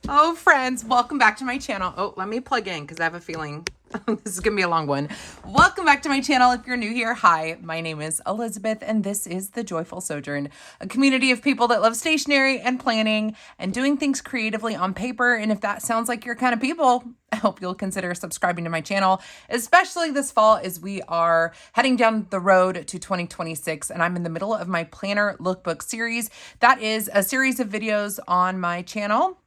Oh, friends, welcome back to my channel. Oh, let me plug in because I have a feeling this is going to be a long one. Welcome back to my channel. If you're new here, hi, my name is Elizabeth, and this is The Joyful Sojourn, a community of people that love stationery and planning and doing things creatively on paper. And if that sounds like your kind of people, I hope you'll consider subscribing to my channel, especially this fall as we are heading down the road to 2026. And I'm in the middle of my planner lookbook series. That is a series of videos on my channel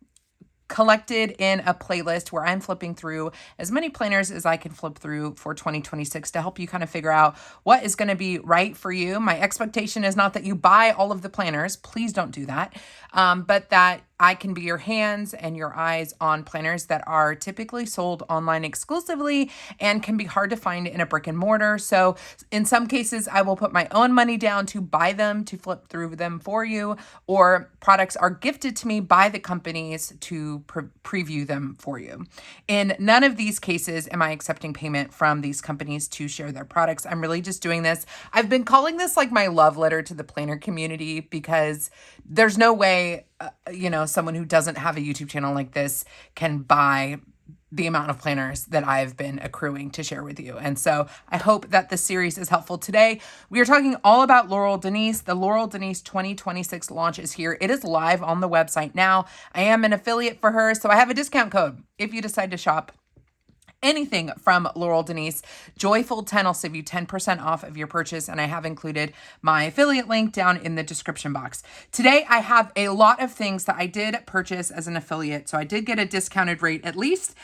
collected in a playlist where I'm flipping through as many planners as I can flip through for 2026 to help you kind of figure out what is going to be right for you. My expectation is not that you buy all of the planners. Please don't do that. But that I can be your hands and your eyes on planners that are typically sold online exclusively and can be hard to find in a brick and mortar. So in some cases, I will put my own money down to buy them, to flip through them for you, or products are gifted to me by the companies to preview them for you. In none of these cases am I accepting payment from these companies to share their products. I'm really just doing this. I've been calling this like my love letter to the planner community because there's no way someone who doesn't have a YouTube channel like this can buy the amount of planners that I've been accruing to share with you. And so I hope that this series is helpful today. We are talking all about Laurel Denise. The Laurel Denise 2026 launch is here. It is live on the website now. I am an affiliate for her, so I have a discount code if you decide to shop anything from Laurel Denise. Joyful 10 will save you 10% off of your purchase, and I have included my affiliate link down in the description box. Today, I have a lot of things that I did purchase as an affiliate, so I did get a discounted rate at least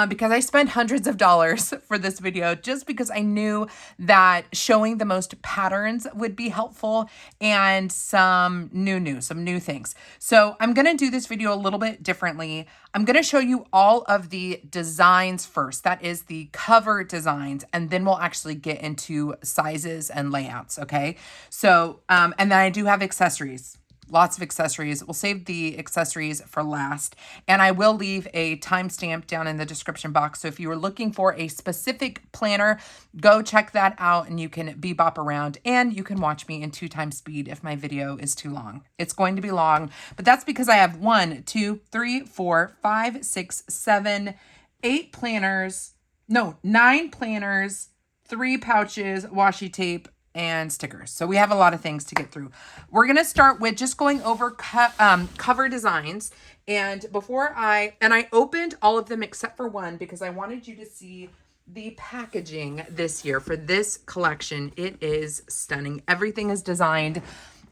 because I spent hundreds of dollars for this video just because I knew that showing the most patterns would be helpful and some new things. So I'm going to do this video a little bit differently. I'm going to show you all of the designs first. That is the cover designs. And then we'll actually get into sizes and layouts. Okay. So, and then I do have accessories, lots of accessories. We'll save the accessories for last. And I will leave a timestamp down in the description box. So if you are looking for a specific planner, go check that out and you can bebop around and you can watch me in 2x speed if my video is too long. It's going to be long, but that's because I have 1, 2, 3, 4, 5, 6, 7, 8 planners. No, 9 planners, 3 pouches, washi tape, and stickers. So we have a lot of things to get through. We're going to start with just going over cover designs. And I opened all of them except for one because I wanted you to see the packaging this year for this collection. It is stunning. Everything is designed,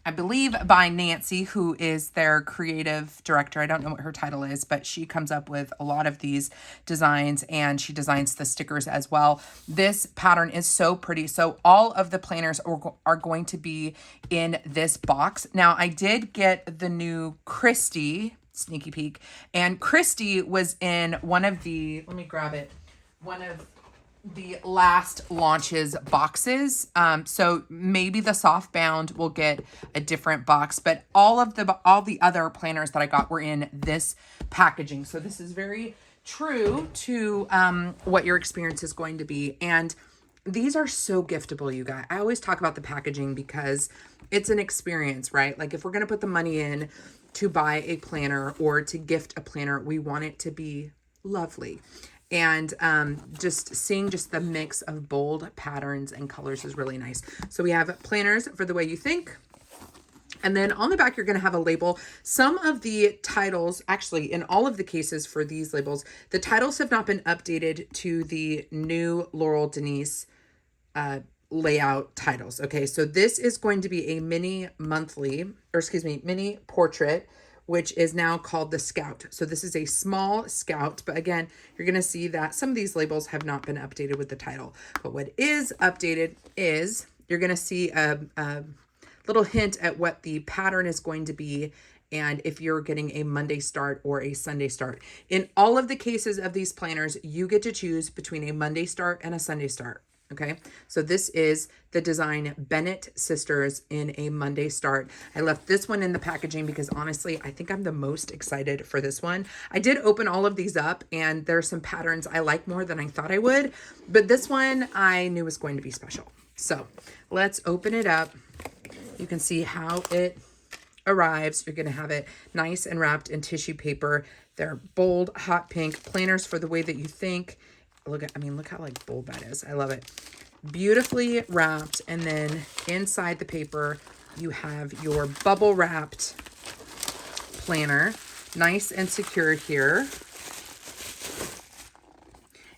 I believe, by Nancy, who is their creative director. I don't know what her title is, but she comes up with a lot of these designs and she designs the stickers as well. This pattern is so pretty. So all of the planners are going to be in this box. Now, I did get the new Kristy, sneaky peek, and Kristy was in one of the, let me grab it, one of the last launches boxes. So maybe the Softbound will get a different box, but all the other planners that I got were in this packaging. So this is very true to what your experience is going to be. And these are so giftable, you guys. I always talk about the packaging because it's an experience, right? Like if we're going to put the money in to buy a planner or to gift a planner, we want it to be lovely. And just seeing just the mix of bold patterns and colors is really nice. So we have planners for the way you think. And then on the back, you're going to have a label. Some of the titles, actually, in all of the cases for these labels, the titles have not been updated to the new Laurel Denise layout titles. Okay, so this is going to be a mini portrait, which is now called the Scout. So this is a small Scout, but again, you're going to see that some of these labels have not been updated with the title. But what is updated is you're going to see a little hint at what the pattern is going to be and if you're getting a Monday start or a Sunday start. In all of the cases of these planners, you get to choose between a Monday start and a Sunday start. Okay, so this is the design Bennett Sisters in a Monday start. I left this one in the packaging because honestly, I think I'm the most excited for this one. I did open all of these up and there are some patterns I like more than I thought I would, but this one I knew was going to be special. So let's open it up. You can see how it arrives, you're going to have it nice and wrapped in tissue paper. They're bold, hot pink planners for the way that you think. Look how like bold that is. I love it. Beautifully wrapped. And then inside the paper, you have your bubble wrapped planner. Nice and secure here.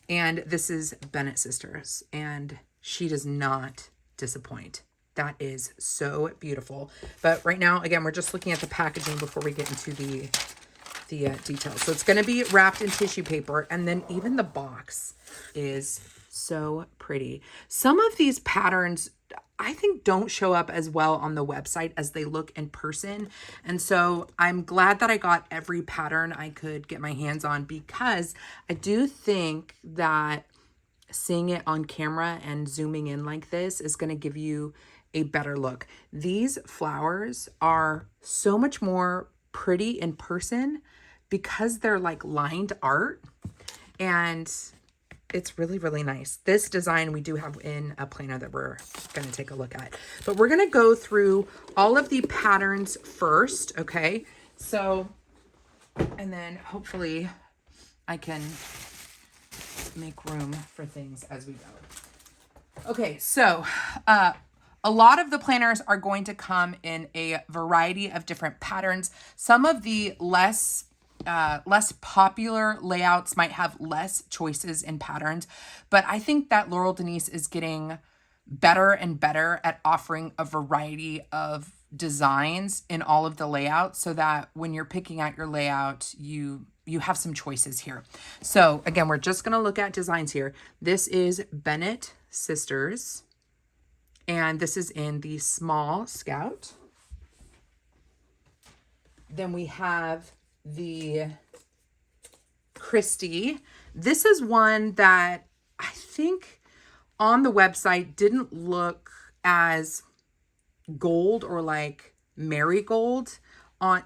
And this is Bennett Sisters, and she does not disappoint. That is so beautiful. But right now, again, we're just looking at the packaging before we get into the details. So it's going to be wrapped in tissue paper, and then even the box is so pretty. Some of these patterns, I think, don't show up as well on the website as they look in person. And so I'm glad that I got every pattern I could get my hands on, because I do think that seeing it on camera and zooming in like this is going to give you a better look. These flowers are so much more pretty in person because they're like lined art, and it's really, really nice. This design we do have in a planner that we're going to take a look at. But we're going to go through all of the patterns first, okay? So, and then hopefully I can make room for things as we go. Okay, so a lot of the planners are going to come in a variety of different patterns. Some of the less popular layouts might have less choices in patterns, but I think that Laurel Denise is getting better and better at offering a variety of designs in all of the layouts, so that when you're picking out your layout, you have some choices here. So again, we're just going to look at designs here. This is Bennett Sisters, and this is in the small Scout. Then we have the Kristy. This is one that I think on the website didn't look as gold or like marigold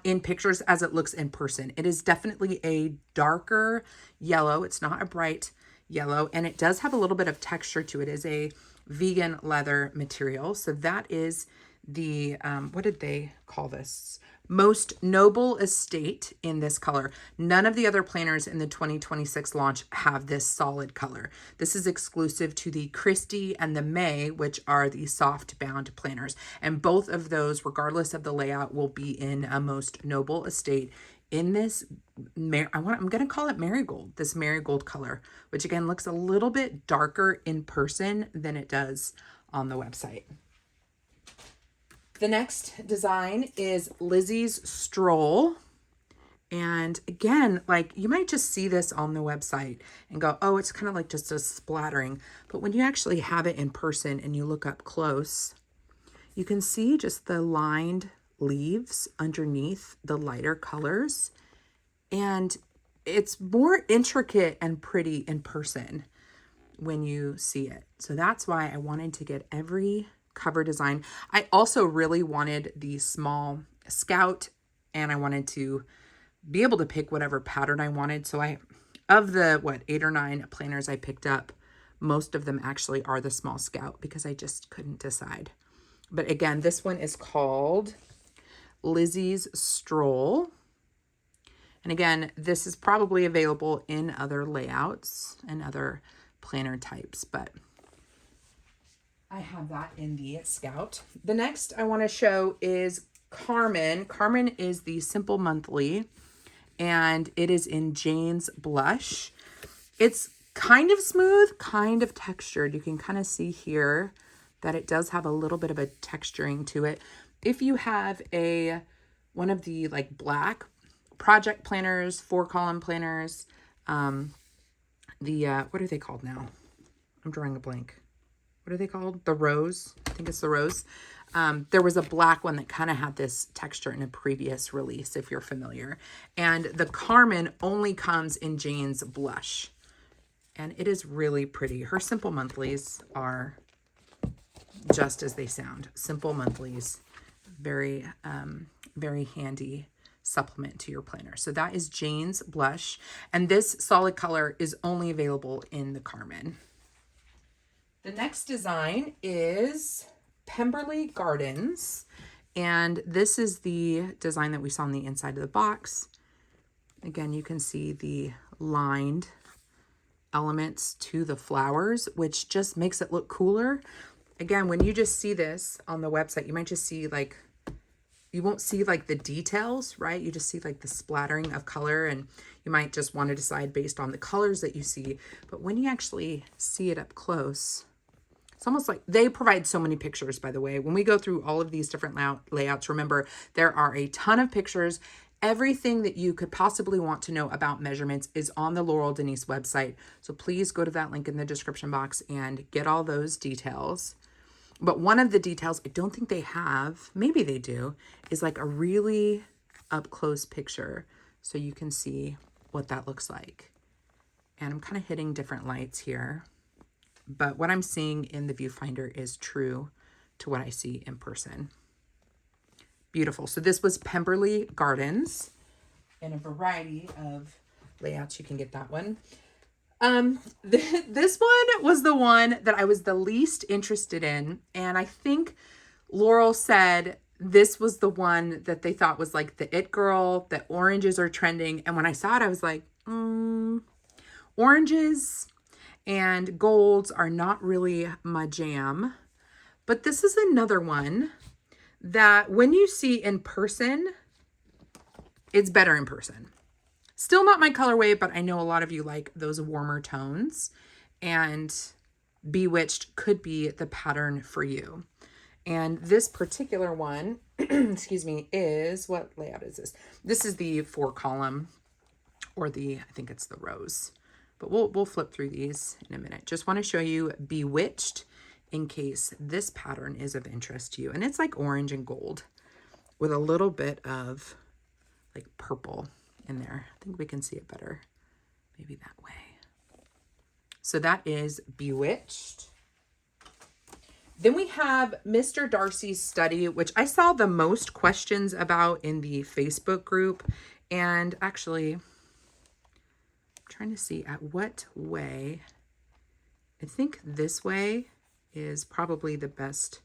in pictures as it looks in person. It is definitely a darker yellow. It's not a bright yellow, and it does have a little bit of texture to it. It is a vegan leather material. So that is the, what did they call this? Most Noble Estate in this color. None of the other planners in the 2026 launch have this solid color. This is exclusive to the Kristy and the May, which are the Softbound planners. And both of those, regardless of the layout, will be in a Most Noble Estate in this, I'm going to call it marigold, this marigold color, which again looks a little bit darker in person than it does on the website. The next design is Lizzie's Stroll. And again, like you might just see this on the website and go, oh, it's kind of like just a splattering. But when you actually have it in person and you look up close, you can see just the lined leaves underneath the lighter colors. And it's more intricate and pretty in person when you see it. So that's why I wanted to get every cover design. I also really wanted the small Scout, and I wanted to be able to pick whatever pattern I wanted. So of the 8 or 9 planners I picked up, most of them actually are the small Scout because I just couldn't decide. But again, this one is called Lizzie's Stroll. And again, this is probably available in other layouts and other planner types, but I have that in the Scout. The next I want to show is Carmen. Carmen is the Simple Monthly, and it is in Jane's Blush. It's kind of smooth, kind of textured. You can kind of see here that it does have a little bit of a texturing to it. If you have one of the like black project planners, 4-column planners, what are they called now? I'm drawing a blank. What are they called? The Rose. I think it's the Rose. There was a black one that kind of had this texture in a previous release, if you're familiar. And the Carmen only comes in Jane's Blush. And it is really pretty. Her Simple Monthlies are just as they sound. Simple Monthlies. Very, very handy supplement to your planner. So that is Jane's Blush. And this solid color is only available in the Carmen. The next design is Pemberley Gardens, And this is the design that we saw on the inside of the box. Again, you can see the lined elements to the flowers, which just makes it look cooler. Again, when you just see this on the website, you might just see like, you won't see like the details, right? You just see like the splattering of color, and you might just want to decide based on the colors that you see. But when you actually see it up close, it's almost like they provide so many pictures, by the way. When we go through all of these different layouts, remember, there are a ton of pictures. Everything that you could possibly want to know about measurements is on the Laurel Denise website. So please go to that link in the description box and get all those details. But one of the details I don't think they have, maybe they do, is like a really up close picture. So you can see what that looks like. And I'm kind of hitting different lights here. But what I'm seeing in the viewfinder is true to what I see in person. Beautiful. So this was Pemberley Gardens in a variety of layouts. You can get that one. This one was the one that I was the least interested in. And I think Laurel said this was the one that they thought was like the it girl, that oranges are trending. And when I saw it, I was like, oranges and golds are not really my jam. But this is another one that when you see in person, it's better in person. Still not my colorway, but I know a lot of you like those warmer tones, and Bewitched could be the pattern for you. And this particular one, excuse me, is, what layout is this? This is the 4-column, or I think it's the rose. But we'll flip through these in a minute. Just want to show you Bewitched in case this pattern is of interest to you. And it's like orange and gold with a little bit of like purple in there. I think we can see it better maybe that way. So that is Bewitched. Then we have Mr. Darcy's Study, which I saw the most questions about in the Facebook group. And actually, I'm trying to see at what way. I think this way is probably the best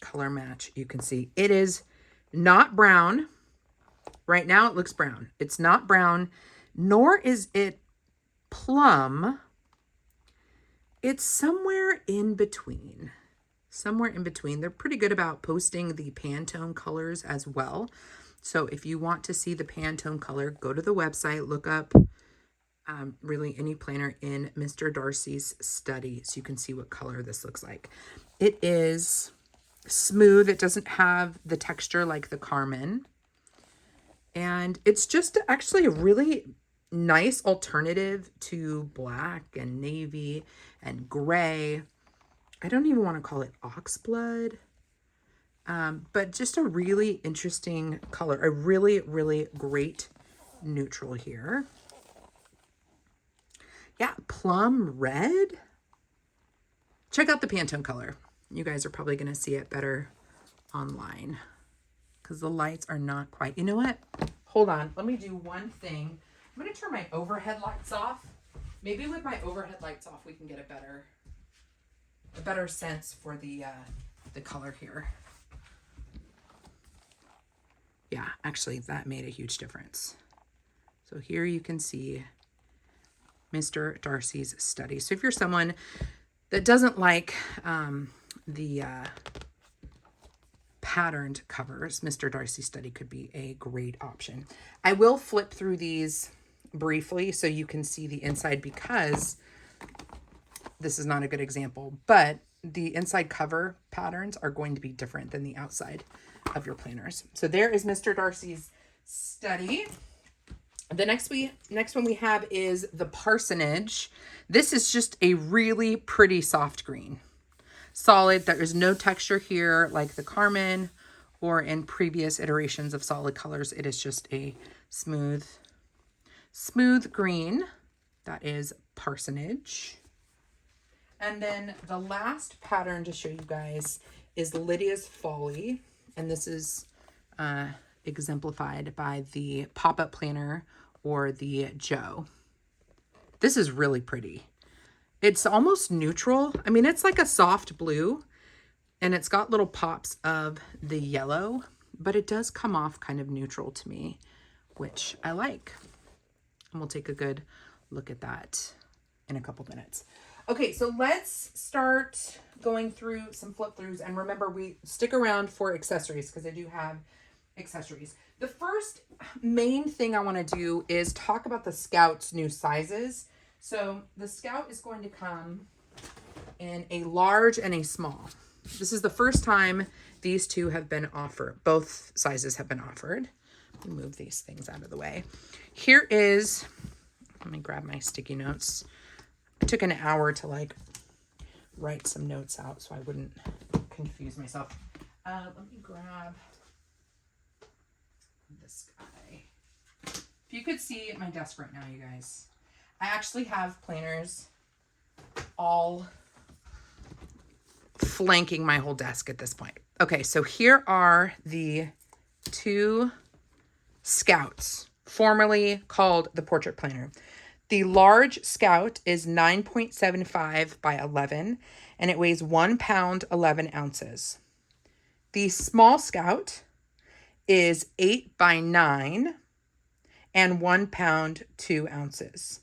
color match you can see. It is not brown. Right now it looks brown. It's not brown, nor is it plum. It's somewhere in between. Somewhere in between. They're pretty good about posting the Pantone colors as well. So if you want to see the Pantone color, go to the website, look up really any planner in Mr. Darcy's Study so you can see what color this looks like. It is smooth. It doesn't have the texture like the Carmen. And it's just actually a really nice alternative to black and navy and gray. I don't even want to call it oxblood, but just a really interesting color. A really, really great neutral here. Yeah, plum red. Check out the Pantone color. You guys are probably going to see it better online because the lights are not quite. You know what? Hold on. Let me do one thing. I'm going to turn my overhead lights off. Maybe with my overhead lights off, we can get a better sense for the color here. Yeah, actually, that made a huge difference. So here you can see Mr. Darcy's Study. So if you're someone that doesn't like the patterned covers, Mr. Darcy's Study could be a great option. I will flip through these briefly so you can see the inside because this is not a good example, but the inside cover patterns are going to be different than the outside of your planners. So there is Mr. Darcy's Study. The next one we have is the Parsonage. This is just a really pretty soft green. Solid. There is no texture here like the Carmen or in previous iterations of solid colors. It is just a smooth green. That is Parsonage. And then the last pattern to show you guys is Lydia's Folly. And this is exemplified by the pop-up planner or the Joe. This is really pretty. It's almost neutral. I mean, it's like a soft blue, And it's got little pops of the yellow, but it does come off kind of neutral to me, which I like. And we'll take a good look at that in a couple minutes. Okay, so let's start going through some flip throughs. And remember, we stick around for accessories because I do have accessories. The first main thing I want to do is talk about the Scout's new sizes. So the Scout is going to come in a large and a small. This is the first time these two have been offered. Both sizes have been offered. Let me move these things out of the way. Here is, let me grab my sticky notes. It took an hour to like write some notes out so I wouldn't confuse myself. Let me grab this guy. If you could see my desk right now, you guys, I actually have planners all flanking my whole desk at this point. Okay, so here are the two Scouts, formerly called the Portrait Planner. The large Scout is 9.75 by 11, and it weighs 1 pound, 11 ounces. The small Scout is 8 by 9 and 1 pound, 2 ounces.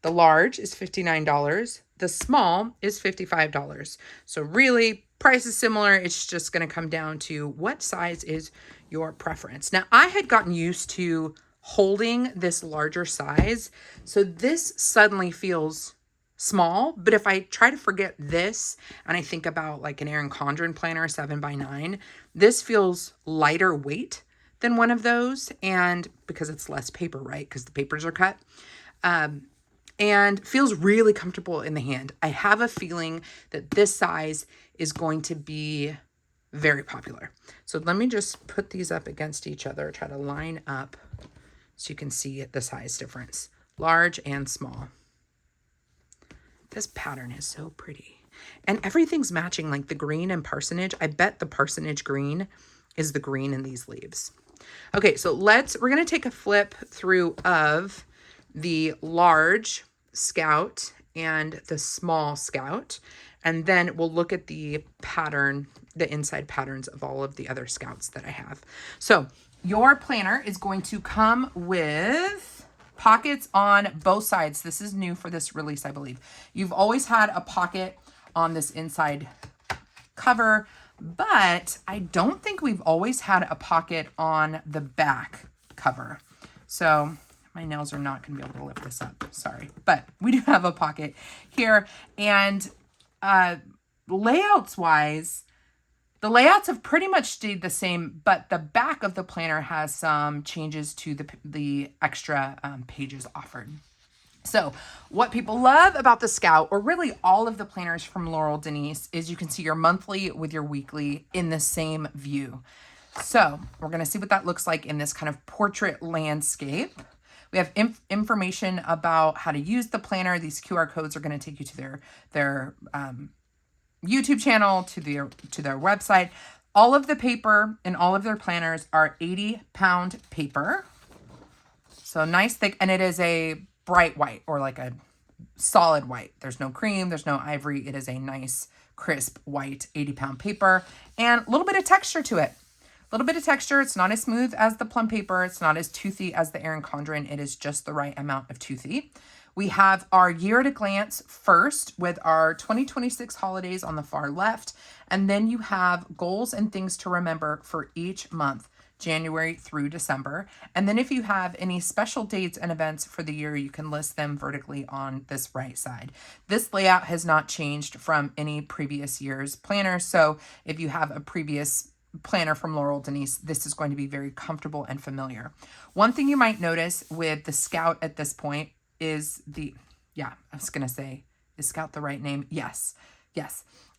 The large is $59. The small is $55. So really, price is similar. It's just going to come down to what size is your preference. Now, I had gotten used to holding this larger size, so this suddenly feels small. But if I try to forget this and I think about like an Erin Condren planner, 7 by 9, this feels lighter weight than one of those. And because it's less paper, right? Because the papers are cut. And feels really comfortable in the hand. I have a feeling that this size is going to be very popular. So let me just put these up against each other, try to line up so you can see the size difference. Large and small. This pattern is so pretty. And everything's matching, like the green and parsonage. I bet the parsonage green is the green in these leaves. Okay, so we're going to take a flip through of the large Scout and the small Scout, and then we'll look at the pattern, the inside patterns of all of the other Scouts that I have. So your planner is going to come with pockets on both sides. This is new for this release, I believe. You've always had a pocket on this inside cover, but I don't think we've always had a pocket on the back cover. So my nails are not going to be able to lift this up. Sorry. But we do have a pocket here. And layouts wise, the layouts have pretty much stayed the same, but the back of the planner has some changes to the extra pages offered. So what people love about the Scout, or really all of the planners from Laurel Denise, is you can see your monthly with your weekly in the same view. So we're going to see what that looks like in this kind of portrait landscape. We have information about how to use the planner. These QR codes are going to take you to their YouTube channel, to their website. All of the paper in all of their planners are 80-pound paper. So nice thick, and it is a bright white, or like a solid white. There's no cream, there's no ivory. It is a nice, crisp white 80-pound paper, and a little bit of texture to it. A little bit of texture. It's not as smooth as the plum paper. It's not as toothy as the Erin Condren. It is just the right amount of toothy. We have our year at a glance first with our 2026 holidays on the far left. And then you have goals and things to remember for each month, January through December. And then if you have any special dates and events for the year, you can list them vertically on this right side. This layout has not changed from any previous year's planner. So if you have a previous planner from Laurel Denise, this is going to be very comfortable and familiar. One thing you might notice with the Scout at this point is is Scout the right name? Yes.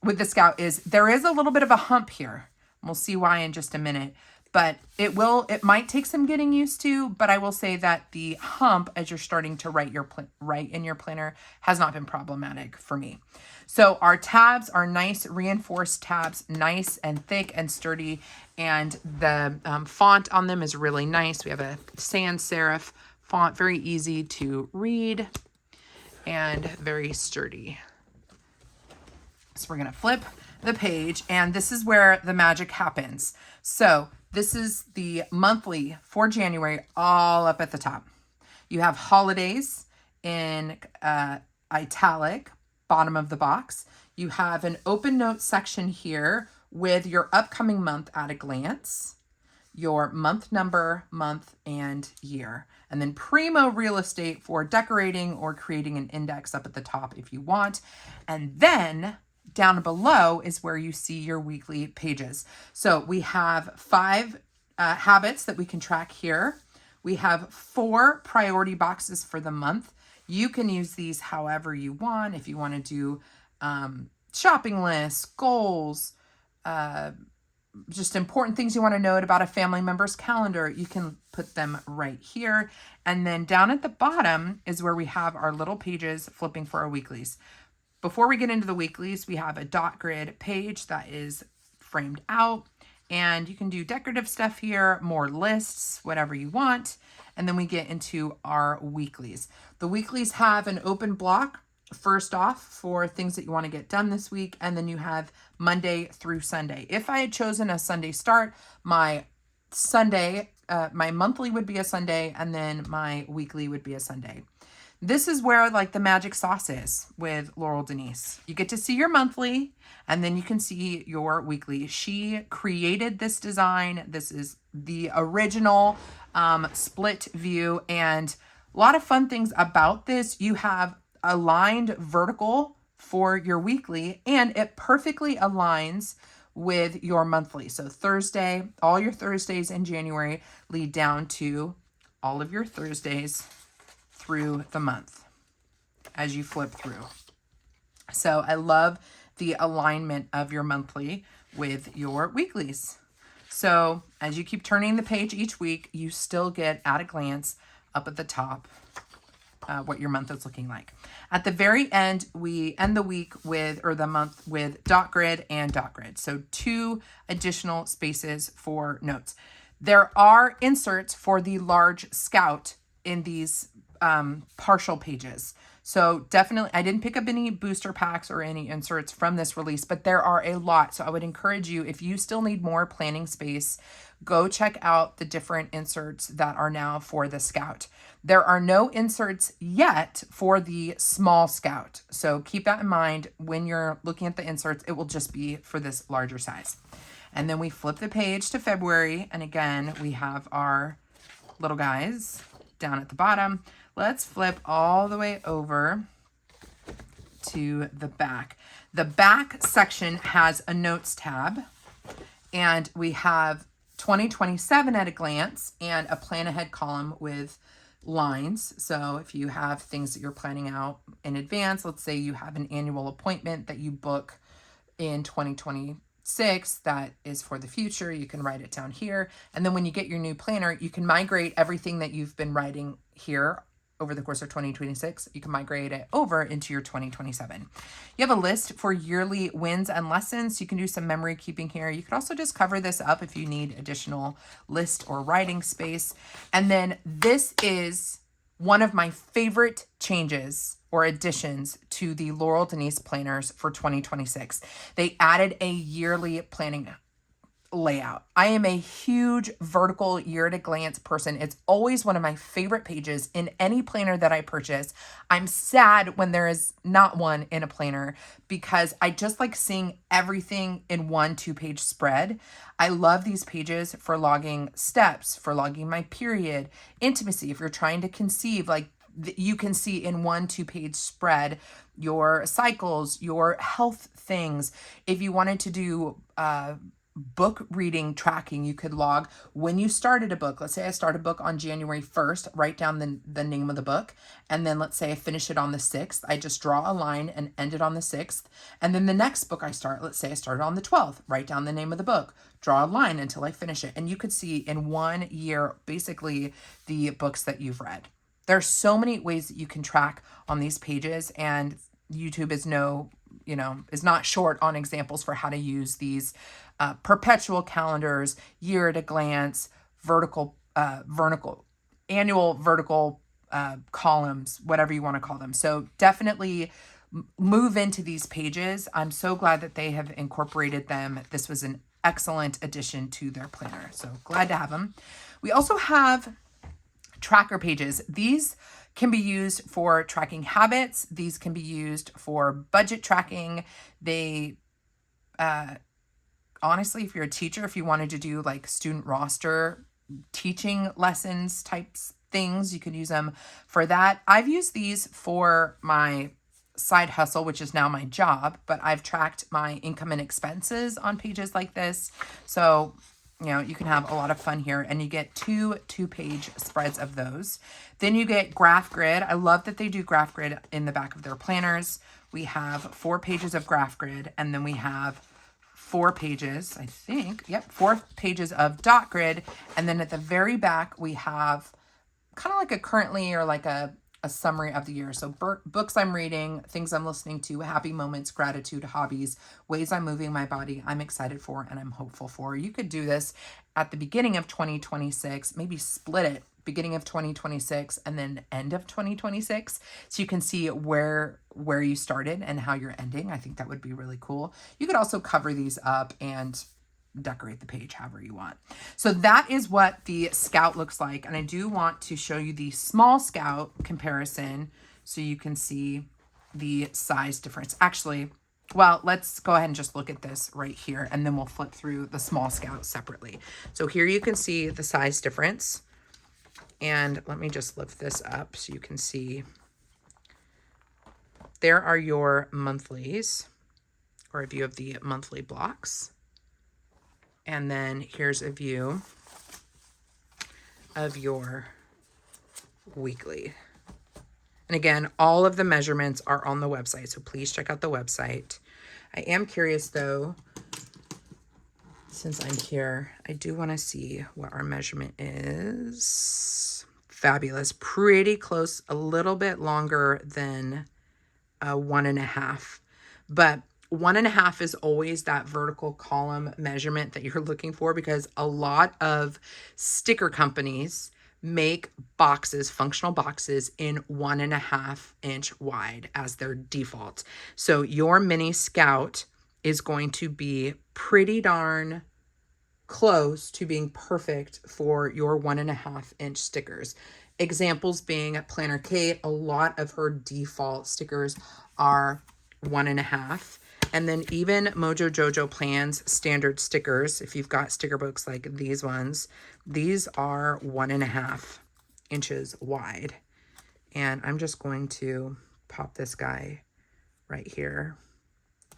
With the Scout there is a little bit of a hump here. We'll see why in just a minute, but it might take some getting used to, but I will say that the hump as you're starting to write in your planner has not been problematic for me. So our tabs are nice reinforced tabs, nice and thick and sturdy, and the font on them is really nice. We have a sans serif font, very easy to read and very sturdy. So we're going to flip the page, and this is where the magic happens. So this is the monthly for January, all up at the top. You have holidays in italic, bottom of the box. You have an open note section here with your upcoming month at a glance, your month number, month, and year. And then primo real estate for decorating or creating an index up at the top if you want. And then down below is where you see your weekly pages. So we have 5 habits that we can track here. We have 4 priority boxes for the month. You can use these however you want. If you want to do shopping lists, goals, just important things you want to note about a family member's calendar, you can put them right here. And then down at the bottom is where we have our little pages flipping for our weeklies. Before we get into the weeklies, we have a dot grid page that is framed out, and you can do decorative stuff here, more lists, whatever you want. And then we get into our weeklies. The weeklies have an open block first off for things that you want to get done this week, and then you have Monday through Sunday. If I had chosen a Sunday start, my Sunday, my monthly would be a Sunday, and then my weekly would be a Sunday. This is where like the magic sauce is with Laurel Denise. You get to see your monthly, and then you can see your weekly. She created this design. This is the original split view, and a lot of fun things about this. You have aligned vertical for your weekly, and it perfectly aligns with your monthly. So Thursday, all your Thursdays in January lead down to all of your Thursdays through the month as you flip through. So I love the alignment of your monthly with your weeklies. So as you keep turning the page each week, you still get at a glance up at the top what your month is looking like. At the very end, we end the week with, or the month with dot grid and dot grid. So 2 additional spaces for notes. There are inserts for the large scout in these partial pages. So definitely, I didn't pick up any booster packs or any inserts from this release, but there are a lot. So I would encourage you, if you still need more planning space, go check out the different inserts that are now for the Scout. There are no inserts yet for the small Scout. So keep that in mind when you're looking at the inserts. It will just be for this larger size. And then we flip the page to February. And again, we have our little guys down at the bottom. Let's flip all the way over to the back. The back section has a notes tab, and we have 2027 at a glance and a plan ahead column with lines. So if you have things that you're planning out in advance, let's say you have an annual appointment that you book in 2026 that is for the future, you can write it down here. And then when you get your new planner, you can migrate everything that you've been writing here over the course of 2026, you can migrate it over into your 2027. You have a list for yearly wins and lessons. You can do some memory keeping here. You could also just cover this up if you need additional list or writing space. And then this is one of my favorite changes or additions to the Laurel Denise planners for 2026. They added a yearly planning layout. I am a huge vertical year at a glance person. It's always one of my favorite pages in any planner that I purchase. I'm sad when there is not one in a planner because I just like seeing everything in one 2-page spread. I love these pages for logging steps, for logging my period, intimacy. If you're trying to conceive, like you can see in one 2-page spread your cycles, your health things. If you wanted to do book reading tracking, you could log when you started a book. Let's say I start a book on January 1st, write down the name of the book. And then let's say I finish it on the 6th. I just draw a line and end it on the 6th. And then the next book I start, let's say I started on the 12th, write down the name of the book, draw a line until I finish it. And you could see in 1 year, basically the books that you've read. There's so many ways that you can track on these pages, and YouTube is is not short on examples for how to use these perpetual calendars, year at a glance, annual vertical columns, whatever you want to call them. So definitely move into these pages. I'm so glad that they have incorporated them. This was an excellent addition to their planner. So glad to have them. We also have tracker pages. These can be used for tracking habits. These can be used for budget tracking. They, honestly, if you're a teacher, if you wanted to do like student roster teaching lessons types things, you could use them for that. I've used these for my side hustle, which is now my job, but I've tracked my income and expenses on pages like this. So, you know, you can have a lot of fun here, and you get two-page spreads of those. Then you get graph grid. I love that they do graph grid in the back of their planners. We have 4 pages of graph grid, and then we have 4 pages, I think. Yep, 4 pages of dot grid. And then at the very back, we have kind of like a currently or like a summary of the year. So books I'm reading, things I'm listening to, happy moments, gratitude, hobbies, ways I'm moving my body, I'm excited for, and I'm hopeful for. You could do this at the beginning of 2026, maybe split it beginning of 2026 and then end of 2026. So you can see where you started and how you're ending. I think that would be really cool. You could also cover these up and decorate the page however you want. So that is what the Scout looks like. And I do want to show you the small Scout comparison so you can see the size difference. Actually, well, let's go ahead and just look at this right here, and then we'll flip through the small Scout separately. So here you can see the size difference. And let me just lift this up so you can see. There are your monthlies, or a view of the monthly blocks. And then here's a view of your weekly. And again, all of the measurements are on the website, so please check out the website. I am curious though, since I'm here, I do want to see what our measurement is. Fabulous. Pretty close, a little bit longer than 1.5. But 1.5 is always that vertical column measurement that you're looking for, because a lot of sticker companies make boxes, functional boxes, in 1.5 inch wide as their default. So your mini Scout is going to be pretty darn close to being perfect for your 1.5 inch stickers. Examples being Planner Kate, a lot of her default stickers are 1.5. And then even Mojo Jojo Plans standard stickers, if you've got sticker books like these ones, these are 1.5 inches wide. And I'm just going to pop this guy right here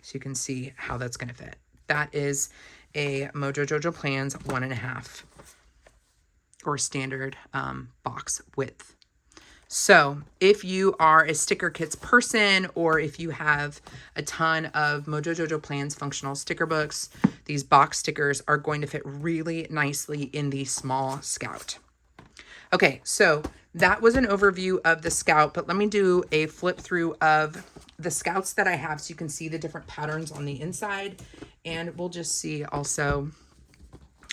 so you can see how that's going to fit. That is a Mojo Jojo Plans 1.5 or standard box width. So if you are a sticker kits person, or if you have a ton of Mojo Jojo Plans functional sticker books, these box stickers are going to fit really nicely in the small Scout. Okay, so that was an overview of the Scout, but let me do a flip through of the Scouts that I have so you can see the different patterns on the inside. And we'll just see also,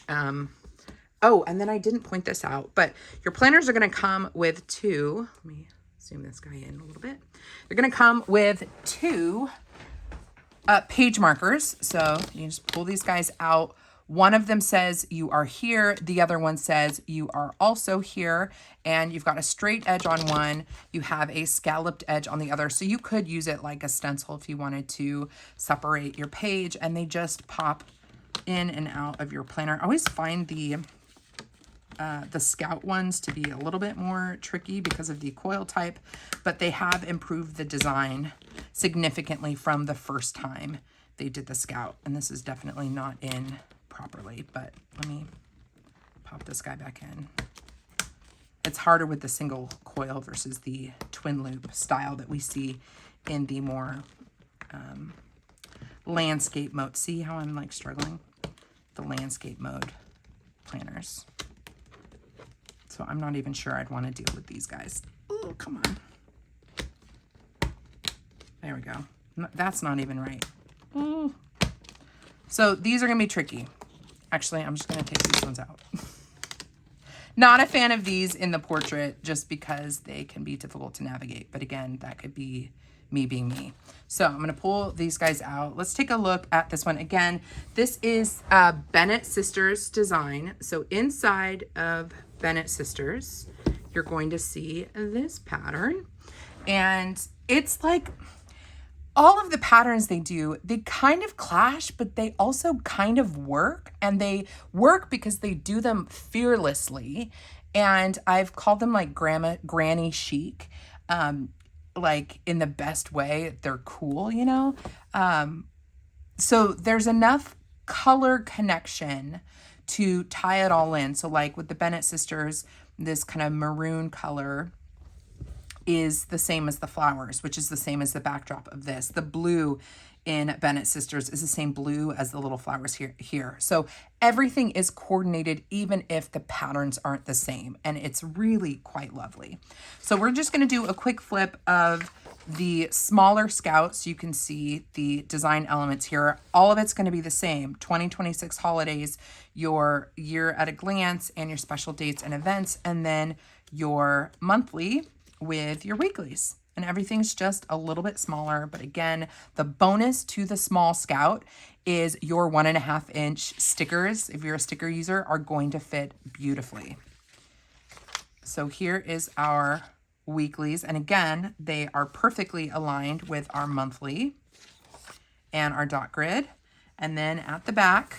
oh, and then I didn't point this out, but your planners are going to come with 2. Let me zoom this guy in a little bit. They're going to come with 2 page markers. So you just pull these guys out. One of them says you are here. The other one says you are also here. And you've got a straight edge on one. You have a scalloped edge on the other. So you could use it like a stencil if you wanted to separate your page. And they just pop in and out of your planner. I always find the Scout ones to be a little bit more tricky because of the coil type, but they have improved the design significantly from the first time they did the Scout. And this is definitely not in properly, but let me pop this guy back in. It's harder with the single coil versus the twin loop style that we see in the more landscape mode. See how I'm like struggling? The landscape mode planners. So I'm not even sure I'd want to deal with these guys. Oh, come on. There we go. No, that's not even right. Ooh. So these are going to be tricky. Actually, I'm just going to take these ones out. Not a fan of these in the portrait just because they can be difficult to navigate. But again, that could be me being me. So I'm going to pull these guys out. Let's take a look at this one. Again, this is Bennett Sisters design. So inside of Bennett Sisters, you're going to see this pattern. And it's like all of the patterns they do, they kind of clash, but they also kind of work. And they work because they do them fearlessly. And I've called them like granny chic, like in the best way. They're cool, you know? So there's enough color connection to tie it all in. So like with the Bennett Sisters, this kind of maroon color is the same as the flowers, which is the same as the backdrop of this. The blue in Bennett Sisters is the same blue as the little flowers here. So everything is coordinated even if the patterns aren't the same. And it's really quite lovely. So we're just going to do a quick flip of the smaller scouts. You can see the design elements here. All of it's going to be the same. 2026 holidays, your year at a glance, and your special dates and events, and then your monthly with your weeklies. And everything's just a little bit smaller. But again, the bonus to the small scout is your 1.5 inch stickers, if you're a sticker user, are going to fit beautifully. So here is our weeklies. And again, they are perfectly aligned with our monthly and our dot grid. And then at the back,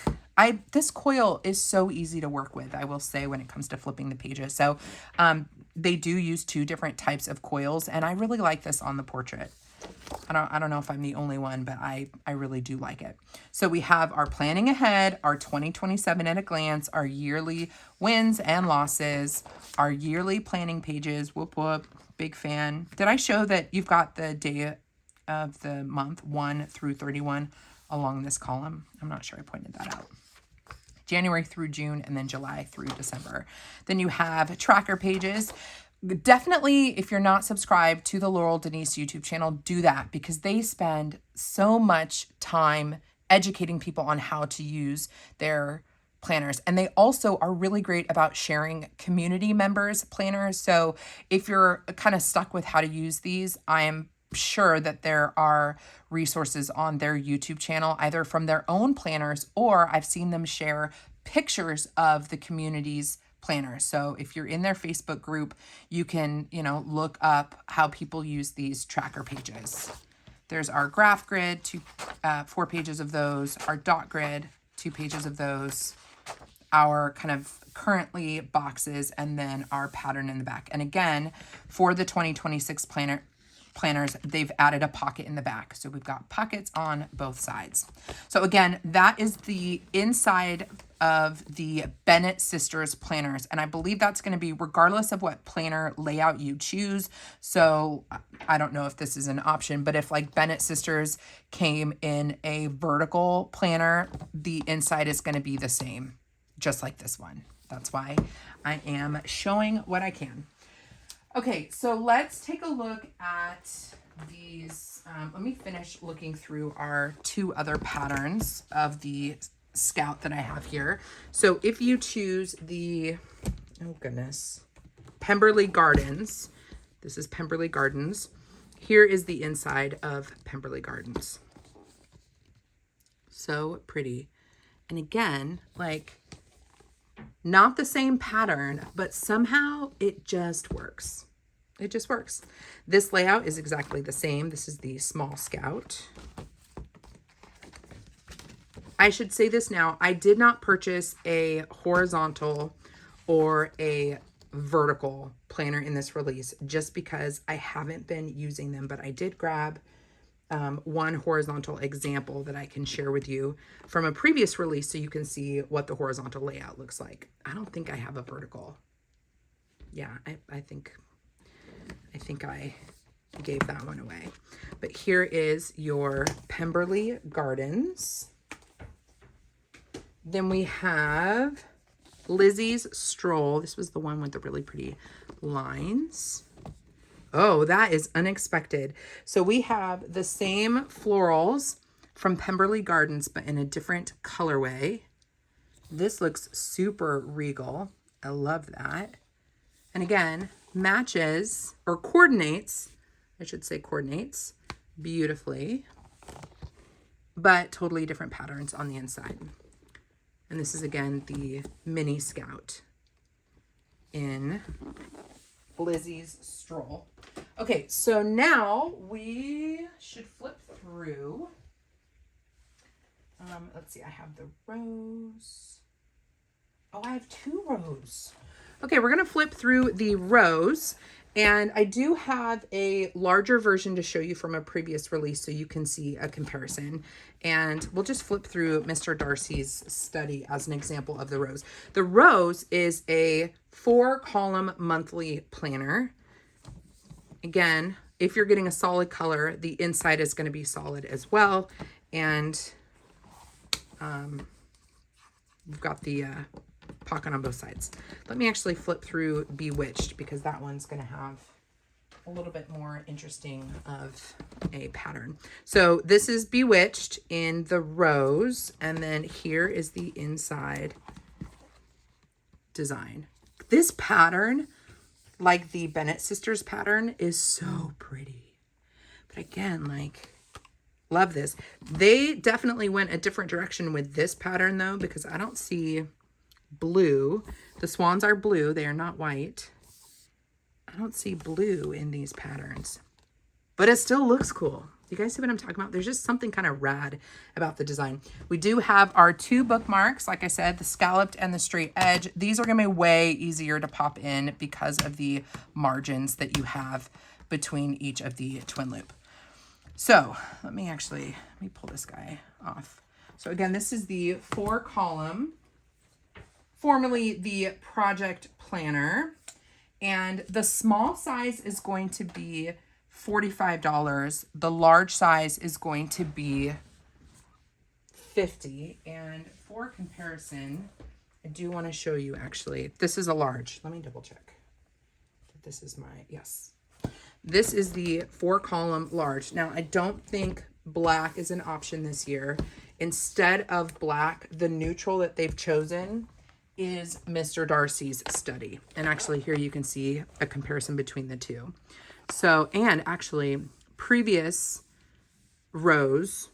this coil is so easy to work with, I will say, when it comes to flipping the pages. So they do use 2 different types of coils, and I really like this on the portrait. I don't know if I'm the only one, but I really do like it. So we have our planning ahead, our 2027 at a glance, our yearly wins and losses, our yearly planning pages. Whoop, whoop. Big fan. Did I show that you've got the day of the month 1 through 31 along this column? I'm not sure I pointed that out. January through June, and then July through December. Then you have tracker pages. Definitely, if you're not subscribed to the Laurel Denise YouTube channel, do that, because they spend so much time educating people on how to use their planners. And they also are really great about sharing community members' planners. So if you're kind of stuck with how to use these, I am sure that there are resources on their YouTube channel, either from their own planners, or I've seen them share pictures of the community's planners. So if you're in their Facebook group, you can, look up how people use these tracker pages. There's our graph grid, 4 pages of those, our dot grid, 2 pages of those, our kind of currently boxes, and then our pattern in the back. And again, for the 2026 planners, they've added a pocket in the back. So we've got pockets on both sides. So again, that is the inside of the Bennett Sisters planners. And I believe that's going to be regardless of what planner layout you choose. So I don't know if this is an option, but if like Bennett Sisters came in a vertical planner, the inside is going to be the same, just like this one. That's why I am showing what I can. Okay, so let's take a look at these. Let me finish looking through our 2 other patterns of the Scout that I have here. So if you choose the, Pemberley Gardens, this is Pemberley Gardens. Here is the inside of Pemberley Gardens. So pretty. And again, like, not the same pattern, but somehow it just works. It just works. This layout is exactly the same. This is the small Scout. I should say this now. I did not purchase a horizontal or a vertical planner in this release just because I haven't been using them, but I did grab one horizontal example that I can share with you from a previous release so you can see what the horizontal layout looks like. I don't think I have a vertical. Yeah, I think I gave that one away. But here is your Pemberley Gardens. Then we have Lizzie's Stroll. This was the one with the really pretty lines. Oh, that is unexpected. So we have the same florals from Pemberley Gardens, but in a different colorway. This looks super regal. I love that. And again, matches or coordinates, I should say coordinates beautifully, but totally different patterns on the inside. And this is again the mini scout in Lizzie's stroll. Okay, so now we should flip through. Let's see, I have the rows. Oh, I have 2 rows. Okay, we're going to flip through the rows, and I do have a larger version to show you from a previous release so you can see a comparison. And we'll just flip through Mr. Darcy's study as an example of the rows. The rows is a 4-column monthly planner. Again, if you're getting a solid color, the inside is going to be solid as well. And we've got the pocket on both sides. Let me actually flip through Bewitched because that one's going to have a little bit more interesting of a pattern. So this is Bewitched in the rows, and then here is the inside design. This pattern, like the Bennett sisters pattern, is so pretty. But again, like, love this. They definitely went a different direction with this pattern though, because I don't see blue. The swans are blue. They are not white. I don't see blue in these patterns, but it still looks cool. You guys see what I'm talking about? There's just something kind of rad about the design. We do have our 2 bookmarks. Like I said, the scalloped and the straight edge. These are going to be way easier to pop in because of the margins that you have between each of the twin loop. So let me pull this guy off. So again, this is the 4-column, formerly the project planner. And the small size is going to be $45. The large size is going to be $50. And for comparison, I do want to show you actually, this is a large. Let me double check. This is yes. This is the 4-column large. Now, I don't think black is an option this year. Instead of black, the neutral that they've chosen is Mr. Darcy's study. And actually here you can see a comparison between the 2. So, and actually previous rows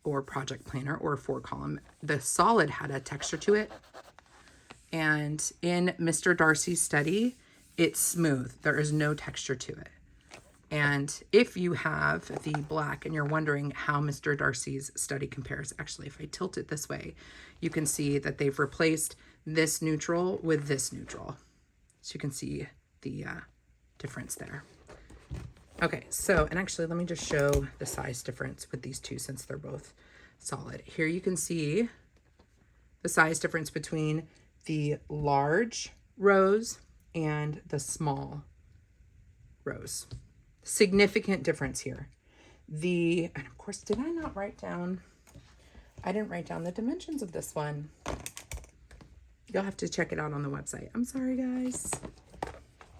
or project planner or 4-column, the solid had a texture to it. And in Mr. Darcy's study, it's smooth. There is no texture to it. And if you have the black and you're wondering how Mr. Darcy's study compares, actually, if I tilt it this way, you can see that they've replaced this neutral with this neutral. So you can see the difference there. Okay, so, and actually, let me just show the size difference with these 2 since they're both solid. Here you can see the size difference between the large rows and the small rows. Significant difference here. And of course, did I not write down? I didn't write down the dimensions of this one. You'll have to check it out on the website. I'm sorry, guys.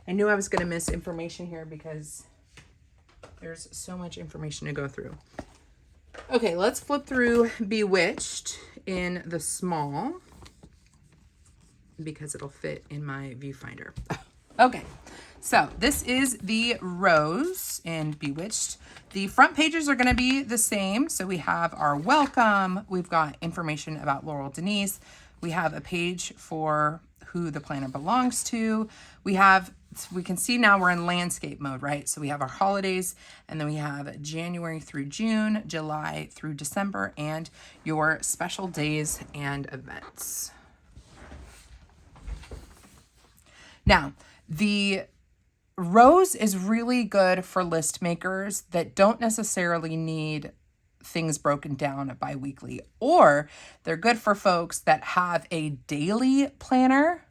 I knew I was going to miss information here because there's so much information to go through. Okay, let's flip through Bewitched in the small because it'll fit in my viewfinder. Okay. So this is the rows in Bewitched. The front pages are going to be the same. So we have our welcome. We've got information about Laurel, Denise. We have a page for who the planner belongs to. We can see now we're in landscape mode, right? So we have our holidays, and then we have January through June, July through December, and your special days and events. Now, the Rose is really good for list makers that don't necessarily need things broken down bi-weekly, or they're good for folks that have a daily planner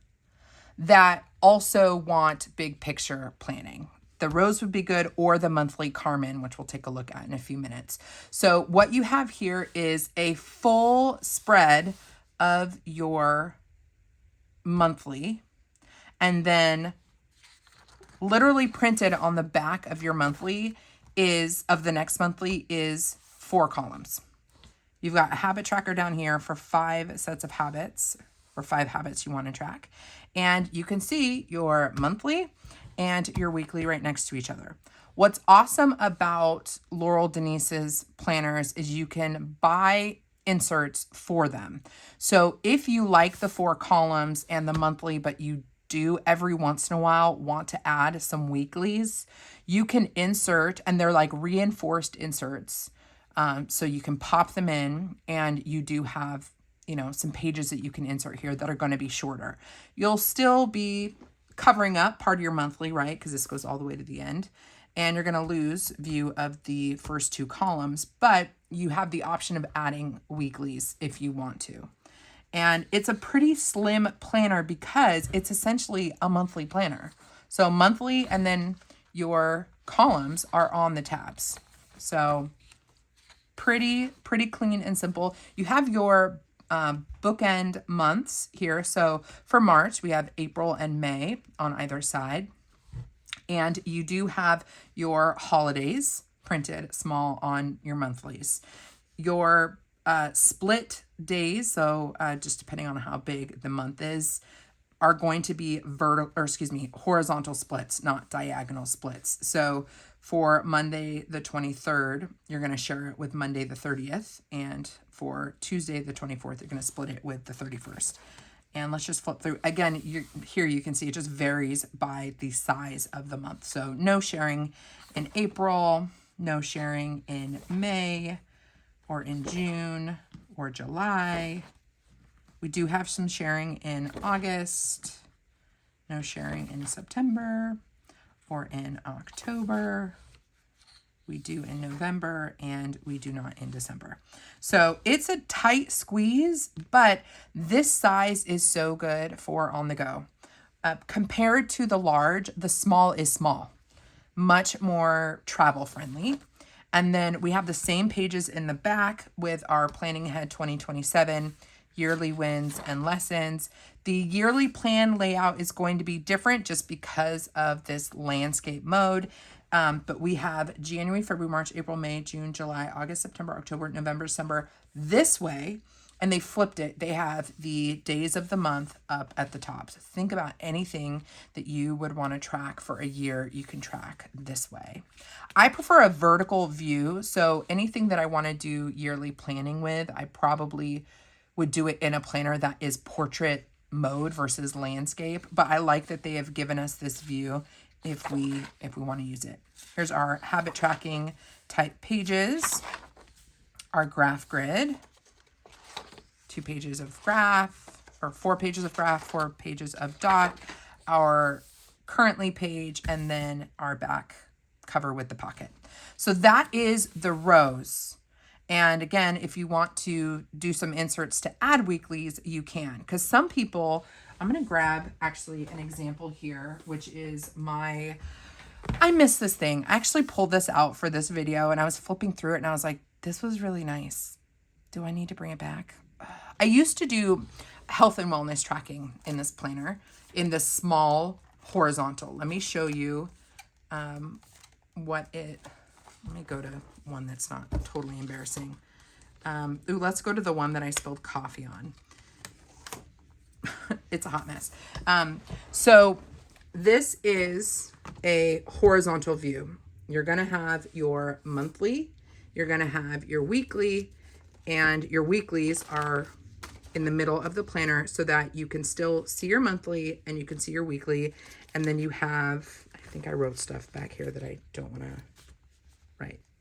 that also want big picture planning. The Rose would be good, or the monthly Carmen, which we'll take a look at in a few minutes. So what you have here is a full spread of your monthly, and then literally printed on the back of your monthly of the next monthly is 4 columns. You've got a habit tracker down here for 5 sets of habits. or 5 habits you want to track. And you can see your monthly and your weekly right next to each other. What's awesome about Laurel Denise's planners is you can buy inserts for them. So if you like the 4 columns and the monthly, but you do every once in a while want to add some weeklies, you can insert, and they're like reinforced inserts. So you can pop them in, and you do have, you know, some pages that you can insert here that are going to be shorter. You'll still be covering up part of your monthly, right? Because this goes all the way to the end. And you're going to lose view of the first 2 columns, but you have the option of adding weeklies if you want to. And it's a pretty slim planner because it's essentially a monthly planner. So monthly, and then your columns are on the tabs. So pretty clean and simple. You have your bookend months here. So for March, we have April and May on either side. And you do have your holidays printed small on your monthlies. Your split days, so just depending on how big the month is, are going to be horizontal splits, not diagonal splits. So for Monday the 23rd, you're going to share it with Monday the 30th. And for Tuesday the 24th, you're going to split it with the 31st. And let's just flip through. Again, here you can see it just varies by the size of the month. So no sharing in April, no sharing in May, or in June, or July. We do have some sharing in August, no sharing in September, or in October. We do in November, and we do not in December. So it's a tight squeeze, but this size is so good for on the go. Compared to the large, the small is small, much more travel friendly. And then we have the same pages in the back with our Planning Ahead 2027 yearly wins and lessons. The yearly plan layout is going to be different just because of this landscape mode. But we have January, February, March, April, May, June, July, August, September, October, November, December this way. And they flipped it. They have the days of the month up at the top. So think about anything that you would want to track for a year, you can track this way. I prefer a vertical view. So anything that I want to do yearly planning with, I probably would do it in a planner that is portrait mode versus landscape. But I like that they have given us this view if we want to use it. Here's our habit tracking type pages, our graph grid, 2 pages of graph, or 4 pages of graph, 4 pages of dot, our currently page, and then our back cover with the pocket. So that is the rows. And again, if you want to do some inserts to add weeklies, you can. Because some people, I'm going to grab actually an example here, which is I missed this thing. I actually pulled this out for this video, and I was flipping through it, and I was like, this was really nice. Do I need to bring it back? I used to do health and wellness tracking in this planner in the small horizontal. Let me show you let me go to one that's not totally embarrassing. Let's go to the one that I spilled coffee on. It's a hot mess. So this is a horizontal view. You're going to have your monthly, you're going to have your weekly, and your weeklies are in the middle of the planner so that you can still see your monthly and you can see your weekly. And then you have, I think I wrote stuff back here that I don't want to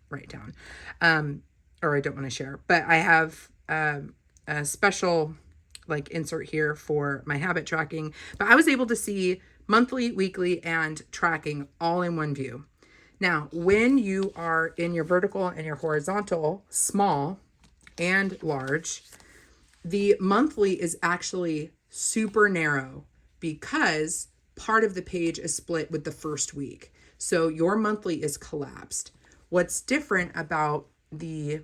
write down, or I don't want to share, but I have a special like insert here for my habit tracking, but I was able to see monthly, weekly, and tracking all in one view. Now, when you are in your vertical and your horizontal, small and large, the monthly is actually super narrow because part of the page is split with the first week. So your monthly is collapsed. What's different about the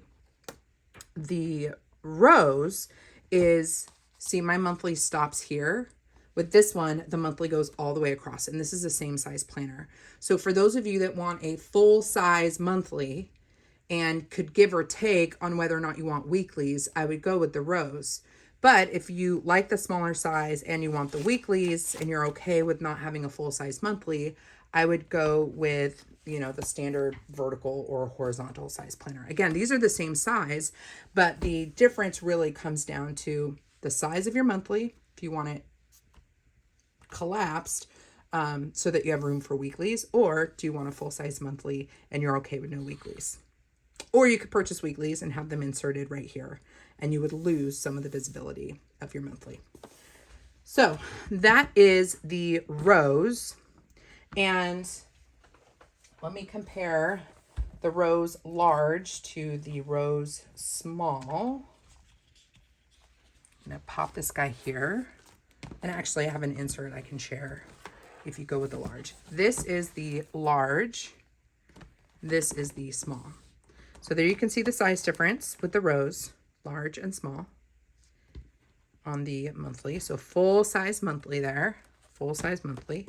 rows is, see, my monthly stops here. With this one, the monthly goes all the way across, and this is the same size planner. So for those of you that want a full size monthly and could give or take on whether or not you want weeklies, I would go with the rows. But if you like the smaller size and you want the weeklies and you're okay with not having a full size monthly, I would go with, you know, the standard vertical or horizontal size planner. Again, these are the same size, but the difference really comes down to the size of your monthly, if you want it collapsed, so that you have room for weeklies, or do you want a full size monthly and you're okay with no weeklies? Or you could purchase weeklies and have them inserted right here, and you would lose some of the visibility of your monthly. So that is the Rose. And let me compare the Rose large to the Rose small. I'm going to pop this guy here. And actually I have an insert I can share if you go with the large. This is the large. This is the small. So there you can see the size difference with the Rose, large and small, on the monthly. So full size monthly there, full size monthly.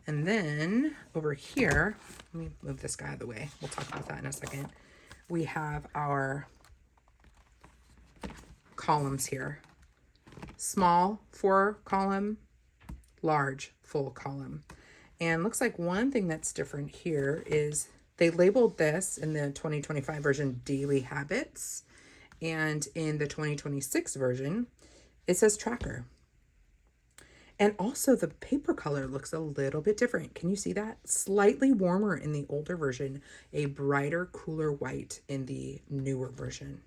And then over here, let me move this guy out of the way. We'll talk about that in a second. We have our columns here. Small 4 column, large full column. And looks like one thing that's different here is they labeled this in the 2025 version Daily Habits, and in the 2026 version it says Tracker. And also the paper color looks a little bit different. Can you see that? Slightly warmer in the older version, a brighter, cooler white in the newer version.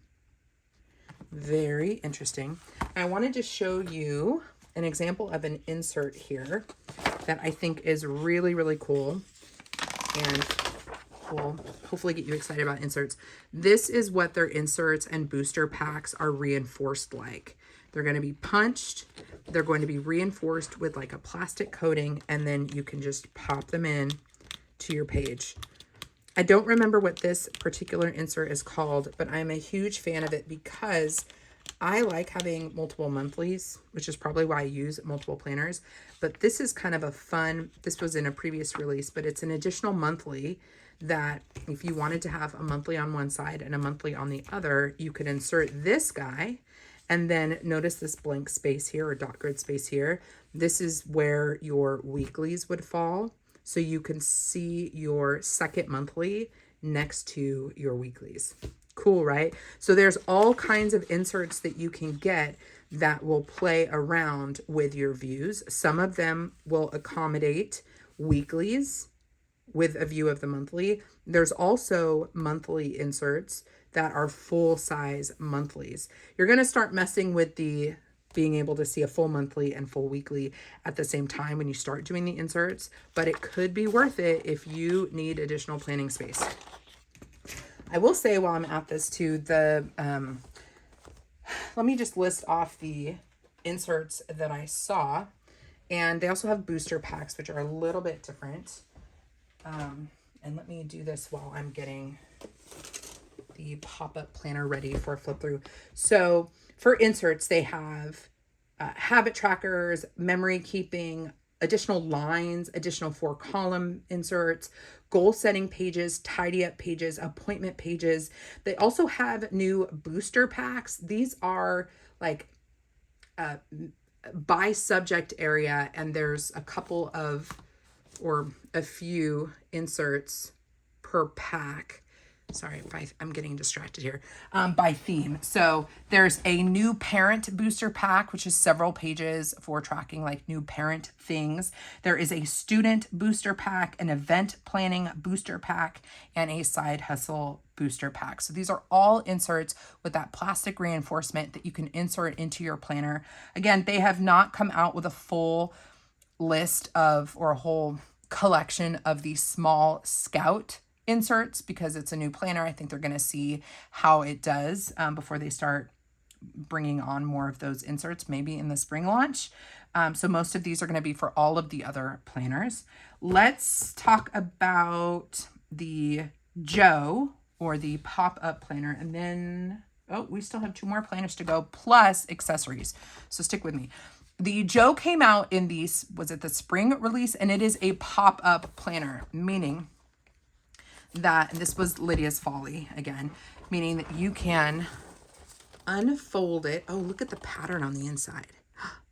Very interesting. I wanted to show you an example of an insert here that I think is really, really cool, and will hopefully get you excited about inserts. This is what their inserts and booster packs are reinforced like. They're going to be punched. They're going to be reinforced with like a plastic coating, and then you can just pop them in to your page. I don't remember what this particular insert is called, but I'm a huge fan of it because I like having multiple monthlies, which is probably why I use multiple planners. But this is kind of a fun, this was in a previous release, but it's an additional monthly that if you wanted to have a monthly on one side and a monthly on the other, you could insert this guy. And then notice this blank space here, or dot grid space here. This is where your weeklies would fall. So you can see your second monthly next to your weeklies. Cool, right? So there's all kinds of inserts that you can get that will play around with your views. Some of them will accommodate weeklies with a view of the monthly. There's also monthly inserts that are full size monthlies. You're going to start messing with the being able to see a full monthly and full weekly at the same time when you start doing the inserts, but it could be worth it if you need additional planning space. I will say while I'm at this too, let me just list off the inserts that I saw, and they also have booster packs, which are a little bit different. And let me do this while I'm getting the pop-up planner ready for a flip through. So for inserts, they have habit trackers, memory keeping, additional lines, additional 4 column inserts, goal setting pages, tidy up pages, appointment pages. They also have new booster packs. These are like by subject area, and there's a couple of, or a few inserts per pack. Sorry if I'm getting distracted here, by theme. So there's a new parent booster pack, which is several pages for tracking like new parent things. There is a student booster pack, an event planning booster pack, and a side hustle booster pack. So these are all inserts with that plastic reinforcement that you can insert into your planner. Again, they have not come out with a full list of, or a whole collection of the small Scout inserts because it's a new planner. I think they're going to see how it does before they start bringing on more of those inserts, maybe in the spring launch. So most of these are going to be for all of the other planners. Let's talk about the Joe, or the pop-up planner, and then, oh, we still have 2 more planners to go, plus accessories. So stick with me. The Joe came out in these, was it the spring release? And it is a pop-up planner, meaning that, and this was Lydia's Folly again, meaning that you can unfold it. Oh, look at the pattern on the inside.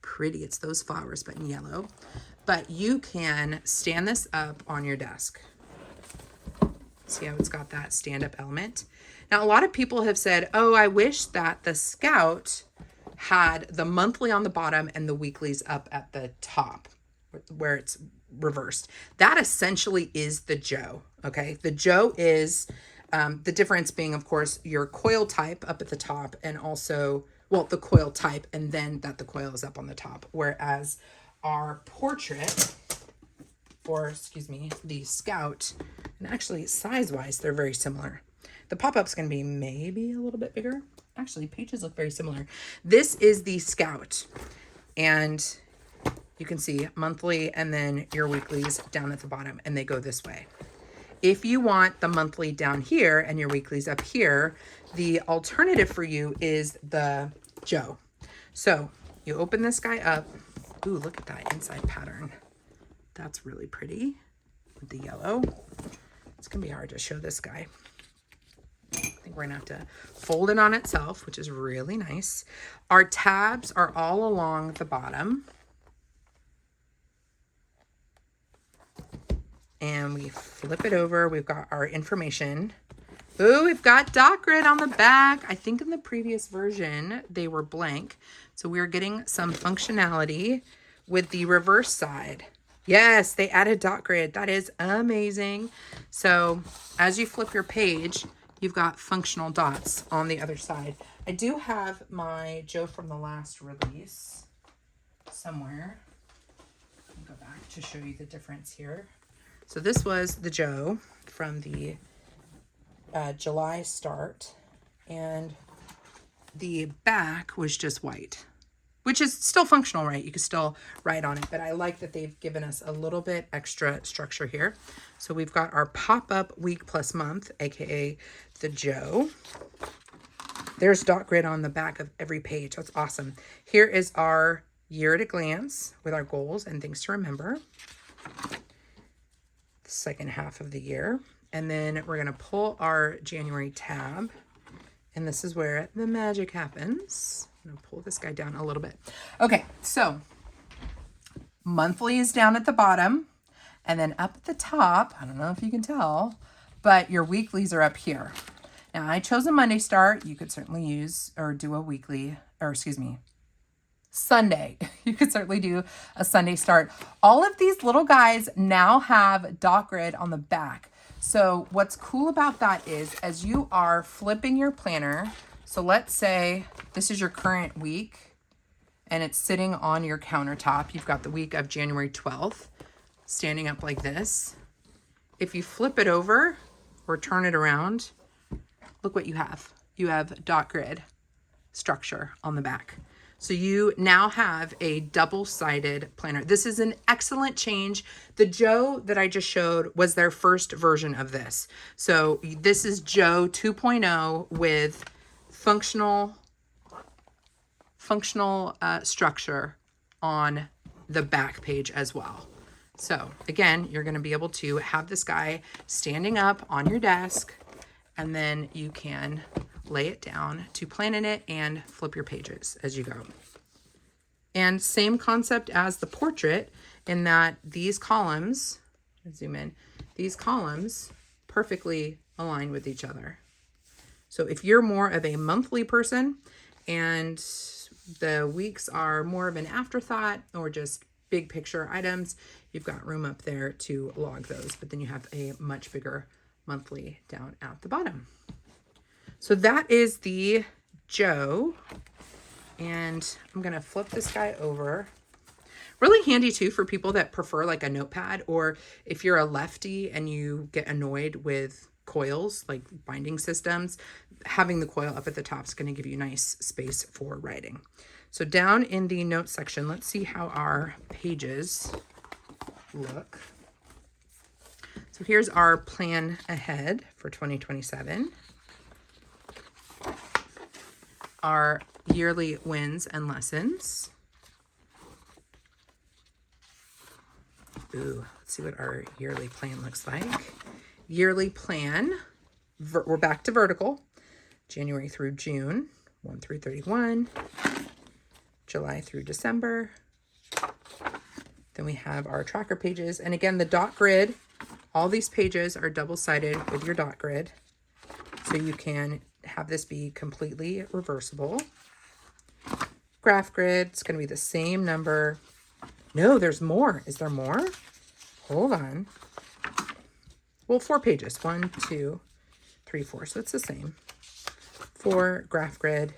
Pretty. It's those flowers, but in yellow. But you can stand this up on your desk. See how it's got that stand-up element? Now, a lot of people have said, oh, I wish that the Scout had the monthly on the bottom and the weeklies up at the top where it's reversed. That essentially is the Joe, okay? The Joe is the difference being, of course, your coil type up at the top and also, well, the coil type and then that the coil is up on the top. Whereas our portrait, or excuse me, the Scout, and actually size-wise, they're very similar. The pop-up's going to be maybe a little bit bigger. Actually, pages look very similar. This is the Scout, and you can see monthly and then your weeklies down at the bottom, and they go this way. If you want the monthly down here and your weeklies up here, the alternative for you is the Joe. So you open this guy up. Ooh, look at that inside pattern. That's really pretty with the yellow. It's gonna be hard to show this guy. I think we're gonna have to fold it on itself, which is really nice. Our tabs are all along the bottom. And we flip it over. We've got our information. Ooh, we've got dot grid on the back. I think in the previous version, they were blank. So we're getting some functionality with the reverse side. Yes, they added dot grid. That is amazing. So as you flip your page, you've got functional dots on the other side. I do have my Joe from the last release somewhere. I'll go back to show you the difference here. So this was the Joe from the July start, and the back was just white, which is still functional, right? You can still write on it, but I like that they've given us a little bit extra structure here. So we've got our pop-up week plus month, aka the Joe. There's dot grid on the back of every page. That's awesome. Here is our year at a glance with our goals and things to remember. The second half of the year. And then we're gonna pull our January tab, and this is where the magic happens. I'm gonna pull this guy down a little bit. Okay, so monthly is down at the bottom, and then up at the top, I don't know if you can tell, but your weeklies are up here. Now I chose a Monday start. You could certainly use or do a weekly, or excuse me, Sunday. You could certainly do a Sunday start. All of these little guys now have dot grid on the back. So what's cool about that is as you are flipping your planner, so let's say this is your current week and it's sitting on your countertop. You've got the week of January 12th standing up like this. If you flip it over or turn it around, look what you have. You have dot grid structure on the back. So you now have a double-sided planner. This is an excellent change. The Joe that I just showed was their first version of this. So this is Joe 2.0 with functional structure on the back page as well. So again, you're gonna be able to have this guy standing up on your desk, and then you can lay it down to plan in it and flip your pages as you go. And same concept as the portrait in that these columns, zoom in, these columns perfectly align with each other. So if you're more of a monthly person and the weeks are more of an afterthought or just big picture items, you've got room up there to log those, but then you have a much bigger monthly down at the bottom. So that is the Joe, and I'm gonna flip this guy over. Really handy too for people that prefer like a notepad, or if you're a lefty and you get annoyed with coils, like binding systems, having the coil up at the top is gonna give you nice space for writing. So down in the notes section, let's see how our pages look. So here's our plan ahead for 2027. Our yearly wins and lessons. Ooh, let's see what our yearly plan looks like. Yearly plan, we're back to vertical, January through June. 1 through 31, July through December. Then we have our tracker pages. And again, the dot grid, all these pages are double-sided with your dot grid. So you can have this be completely reversible. Graph grid, it's going to be the same number. No, there's more. Is there more? Hold on. Well, 4 pages. 1, 2, 3, 4. So it's the same. 4 graph grid,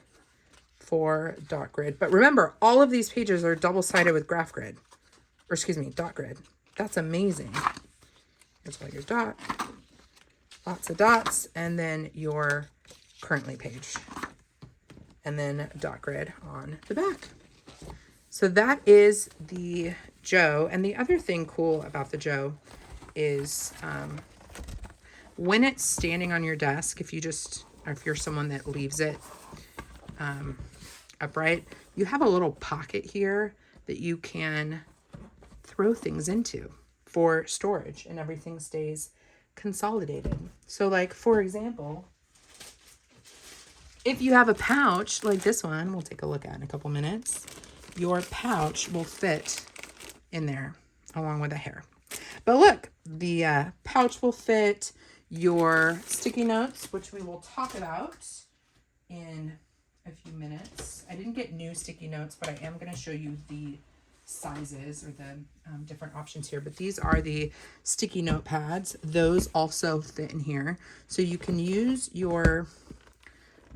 4 dot grid. But remember, all of these pages are double-sided with graph grid. Or excuse me, dot grid. That's amazing. Here's all your dot. Lots of dots. And then your currently page. And then dot grid on the back. So that is the Joe. And the other thing cool about the Joe is when it's standing on your desk, if you're someone that leaves it upright, you have a little pocket here that you can throw things into for storage, and everything stays consolidated. So like, for example, if you have a pouch like this one, we'll take a look at in a couple minutes, your pouch will fit in there along with the hair. But look, the pouch will fit your sticky notes, which we will talk about in a few minutes. I didn't get new sticky notes, but I am going to show you the sizes or the different options here. But these are the sticky note pads. Those also fit in here. So you can use your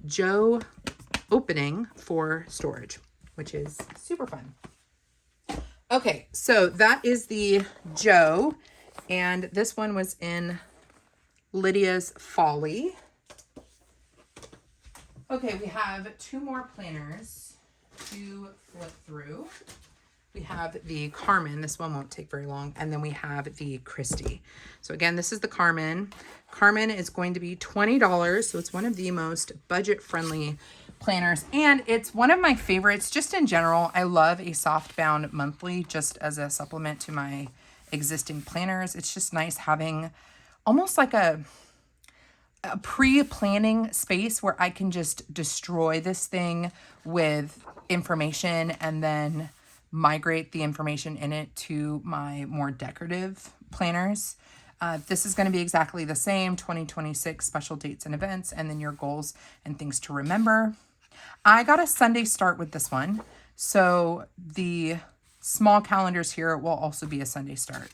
Joe opening for storage, which is super fun. Okay, so that is the Joe, and this one was in Lydia's Folly. Okay, we have 2 more planners to flip through. We have the Carmen. This one won't take very long. And then we have the Kristy. So again, this is the Carmen. Carmen is going to be $20. So it's one of the most budget-friendly planners. And it's one of my favorites just in general. I love a Softbound monthly just as a supplement to my existing planners. It's just nice having almost like a pre-planning space where I can just destroy this thing with information and then migrate the information in it to my more decorative planners. This is going to be exactly the same, 2026 special dates and events, and then your goals and things to remember. I got a Sunday start with this one. So the small calendars here will also be a Sunday start.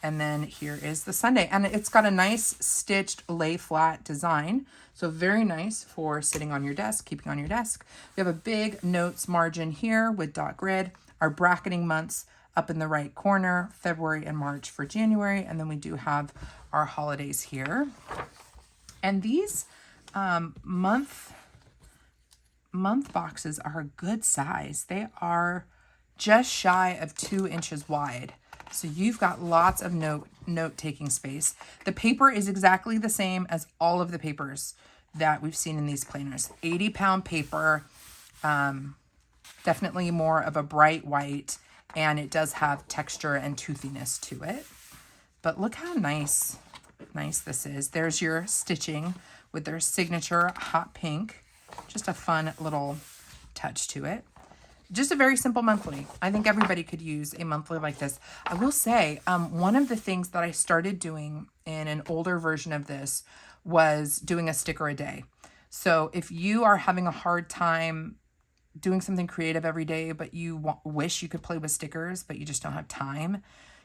And then here is the Sunday. And it's got a nice stitched lay flat design. So very nice for sitting on your desk, keeping on your desk. We have a big notes margin here with dot grid. Our bracketing months up in the right corner, February and March for January. And then we do have our holidays here. And these month boxes are a good size. They are just shy of 2 inches wide. So you've got lots of note-taking space. The paper is exactly the same as all of the papers that we've seen in these planners. 80-pound paper, definitely more of a bright white, and it does have texture and toothiness to it. But look how nice this is. There's your stitching with their signature hot pink. Just a fun little touch to it. Just a very simple monthly. I think everybody could use a monthly like this. I will say, one of the things that I started doing in an older version of this was doing a sticker a day. So if you are having a hard time doing something creative every day, but you wish you could play with stickers, but you just don't have time,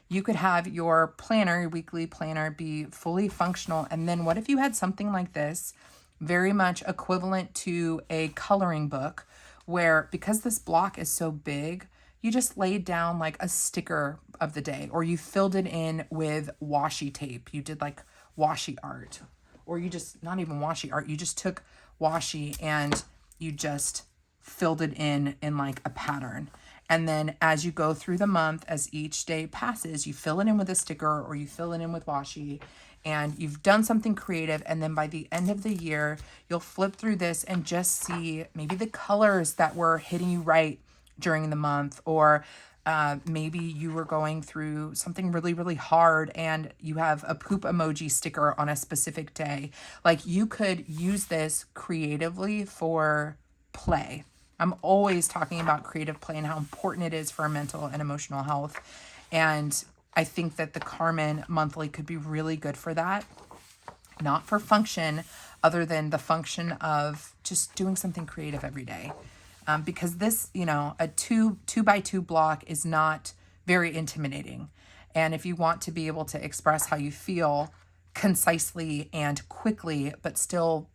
you could have your planner, your weekly planner, be fully functional. And then what if you had something like this, very much equivalent to a coloring book, where because this block is so big, you just laid down like a sticker of the day, or you filled it in with washi tape. You did like washi art, or you just, not even washi art, you just took washi and you just filled it in like a pattern. And then as you go through the month, as each day passes, you fill it in with a sticker or you fill it in with washi, and you've done something creative. And then by the end of the year, you'll flip through this and just see maybe the colors that were hitting you right during the month, or maybe you were going through something really, really hard and you have a poop emoji sticker on a specific day. Like, you could use this creatively for play. I'm always talking about creative play and how important it is for our mental and emotional health. And I think that the Carmen monthly could be really good for that. Not for function, other than the function of just doing something creative every day. Because this, you know, a two by two block is not very intimidating. And if you want to be able to express how you feel concisely and quickly, but still,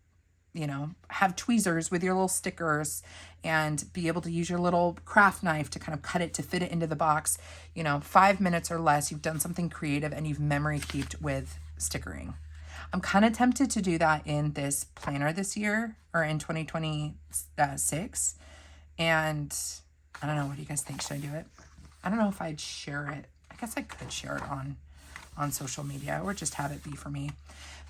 you know, have tweezers with your little stickers and be able to use your little craft knife to kind of cut it to fit it into the box, you know, 5 minutes or less, you've done something creative and you've memory kept with stickering. I'm kind of tempted to do that in this planner this year, or in 2026. And I don't know, what do you guys think? Should I do it? I don't know if I'd share it. I guess I could share it on social media, or just have it be for me.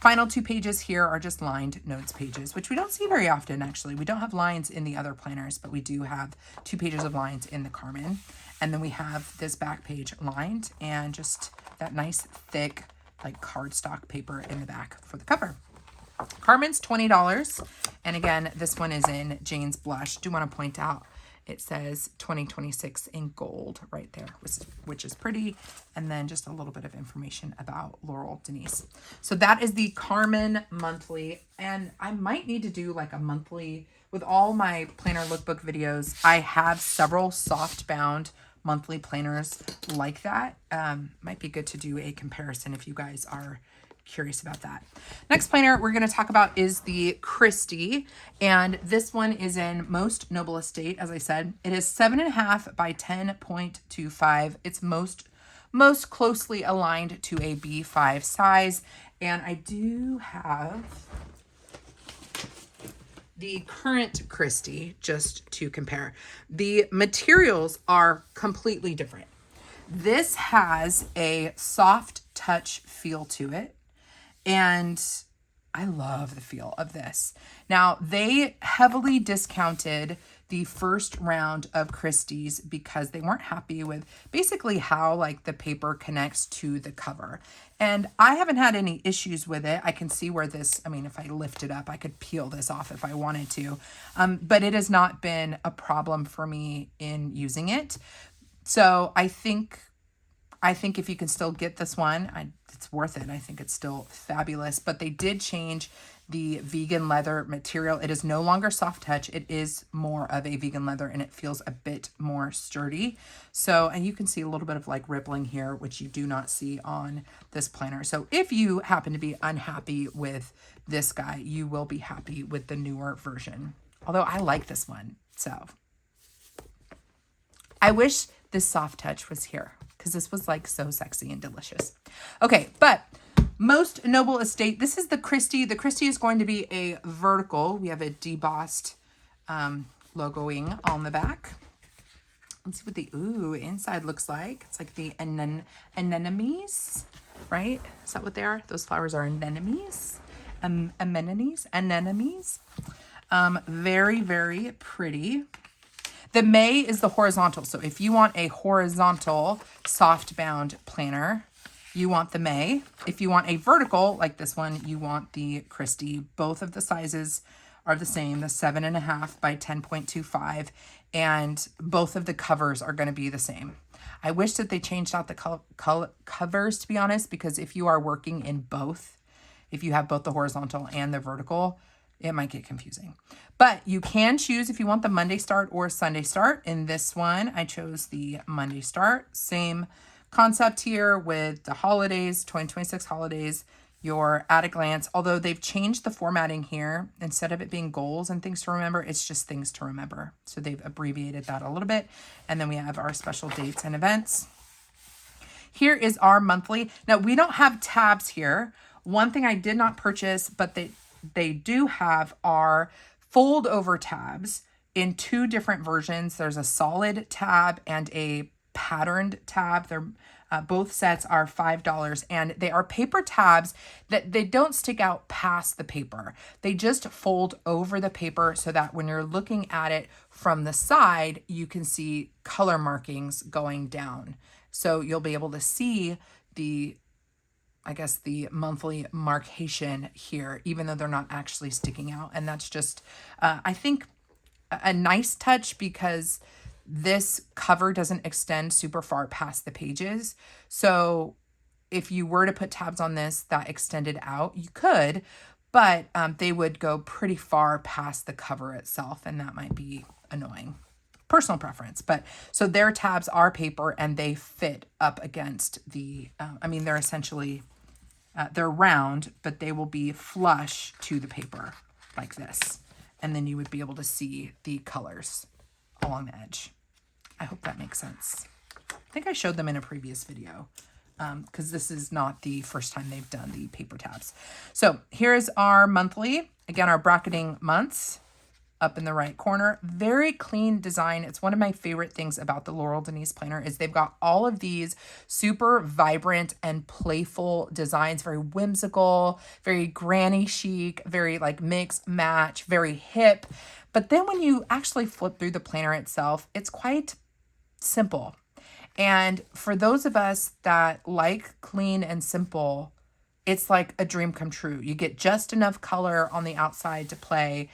Final 2 pages here are just lined notes pages, which we don't see very often, actually. We don't have lines in the other planners, but we do have 2 pages of lines in the Carmen. And then we have this back page lined and just that nice thick like cardstock paper in the back for the cover. Carmen's $20. And again, this one is in Jane's Blush. Do want to point out it says 2026 in gold right there, which is pretty. And then just a little bit of information about Laurel, Denise. So that is the Carmen monthly. And I might need to do like a monthly with all my planner lookbook videos. I have several Softbound monthly planners like that. Might be good to do a comparison if you guys are curious about that. Next planner we're going to talk about is the Kristy, and this one is in Most Noble Estate. As I said, it is 7.5 by 10.25. It's most closely aligned to a B5 size, and I do have the current Kristy just to compare. The materials are completely different. This has a soft touch feel to it, and I love the feel of this. Now, they heavily discounted the first round of Kristy's because they weren't happy with basically how like the paper connects to the cover. And I haven't had any issues with it. I can see where this, I mean, if I lift it up, I could peel this off if I wanted to. But it has not been a problem for me in using it. So I think if you can still get this one, it's worth it. I think it's still fabulous. But they did change the vegan leather material. It is no longer soft touch. It is more of a vegan leather, and it feels a bit more sturdy. So, and you can see a little bit of like rippling here, which you do not see on this planner. So if you happen to be unhappy with this guy, you will be happy with the newer version. Although I like this one. So I wish this soft touch was here, because this was like so sexy and delicious. Okay, but Most Noble Estate, this is the Kristy. The Kristy is going to be a vertical. We have a debossed logoing on the back. Let's see what the inside looks like. It's like the anemones, right? Is that what they are? Those flowers are anemones. Anemones. Very, very pretty. The May is the horizontal. So if you want a horizontal Softbound planner, you want the May. If you want a vertical like this one, you want the Kristy. Both of the sizes are the same, the 7.5 by 10.25, and both of the covers are going to be the same. I wish that they changed out the covers, to be honest, because if you are working in both, if you have both the horizontal and the vertical, it might get confusing. But you can choose if you want the Monday start or Sunday start. In this one, I chose the Monday start. Same concept here with the holidays, 2026 holidays, your at a glance. Although they've changed the formatting here. Instead of it being goals and things to remember, it's just things to remember. So they've abbreviated that a little bit. And then we have our special dates and events. Here is our monthly. Now, we don't have tabs here. One thing I did not purchase, but they do have our fold over tabs in 2 different versions. There's a solid tab and a patterned tab. They're both sets are $5, and they are paper tabs that they don't stick out past the paper. They just fold over the paper so that when you're looking at it from the side, you can see color markings going down. So you'll be able to see the monthly markation here, even though they're not actually sticking out. And that's just, I think a nice touch because this cover doesn't extend super far past the pages. So if you were to put tabs on this that extended out, you could, but they would go pretty far past the cover itself, and that might be annoying. Personal preference. But so their tabs are paper and they fit up against the, I mean, they're essentially, they're round, but they will be flush to the paper like this. And then you would be able to see the colors along the edge. I hope that makes sense. I think I showed them in a previous video because this is not the first time they've done the paper tabs. So here's our monthly. Again, our bracketing months up in the right corner. Very clean design. It's one of my favorite things about the Laurel Denise planner is they've got all of these super vibrant and playful designs, very whimsical, very granny chic, very like mix match, very hip. But then when you actually flip through the planner itself, it's quite simple. And for those of us that like clean and simple, it's like a dream come true. You get just enough color on the outside to play.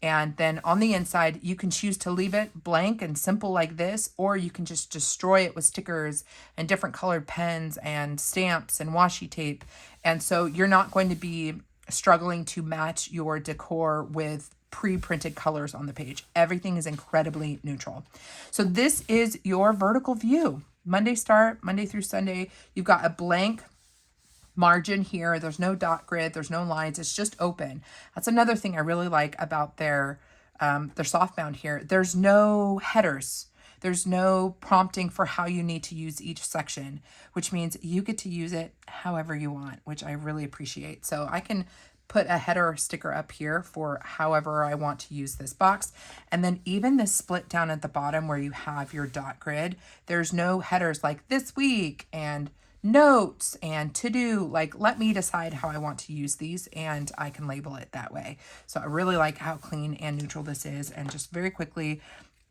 And then on the inside, you can choose to leave it blank and simple like this, or you can just destroy it with stickers and different colored pens and stamps and washi tape. And so you're not going to be struggling to match your decor with pre-printed colors on the page. Everything is incredibly neutral. So this is your vertical view. Monday start, Monday through Sunday. You've got a blank margin here. There's no dot grid. There's no lines. It's just open. That's another thing I really like about their softbound here. There's no headers. There's no prompting for how you need to use each section, which means you get to use it however you want, which I really appreciate. So I can put a header sticker up here for however I want to use this box. And then even this split down at the bottom where you have your dot grid, there's no headers like this week and notes and to do. Like, let me decide how I want to use these and I can label it that way. So I really like how clean and neutral this is. And just very quickly,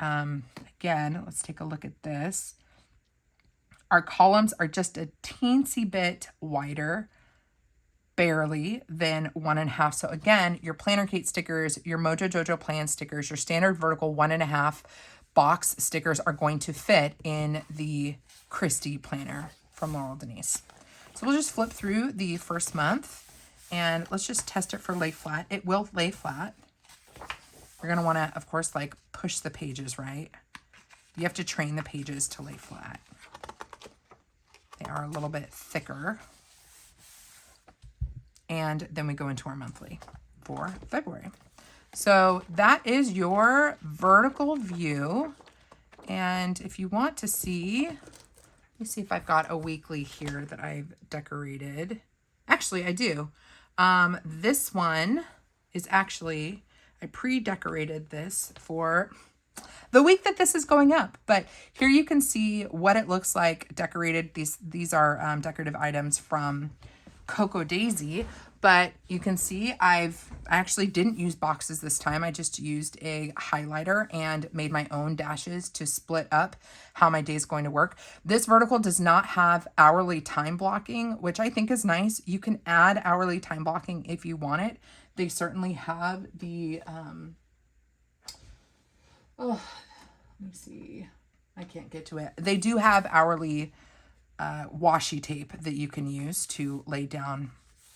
again, let's take a look at this. Our columns are just a teensy bit wider, barely, than 1.5. So again, your Planner Kate stickers, your Mojo Jojo Plan stickers, your standard vertical 1.5 box stickers are going to fit in the Kristy planner from Laurel Denise. So we'll just flip through the first month and let's just test it for lay flat. It will lay flat. You're going to want to, of course, like push the pages, right? You have to train the pages to lay flat. They are a little bit thicker. And then we go into our monthly for February. So that is your vertical view. And if you want to see, let me see if I've got a weekly here that I've decorated. Actually, I do. This one is actually, I pre-decorated this for the week that this is going up. But here you can see what it looks like decorated. These are decorative items from Cocoa Daisy, but you can see I actually didn't use boxes this time. I just used a highlighter and made my own dashes to split up how my day is going to work. This vertical does not have hourly time blocking, which I think is nice. You can add hourly time blocking if you want it. They certainly have the, let me see. I can't get to it. They do have hourly washi tape that you can use to lay down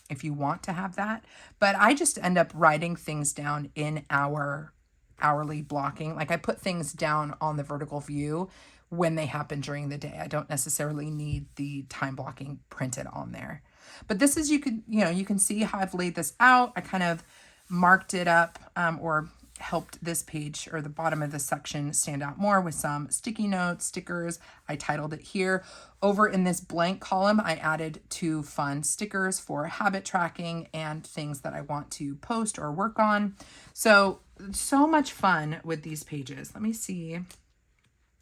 if you want to have that. But I just end up writing things down in our hourly blocking. Like I put things down on the vertical view when they happen during the day. I don't necessarily need the time blocking printed on there. But this is, you can see how I've laid this out. I kind of marked it up or helped this page or the bottom of this section stand out more with some sticky notes, stickers. I titled it here. Over in this blank column, I added 2 fun stickers for habit tracking and things that I want to post or work on. So much fun with these pages. Let me see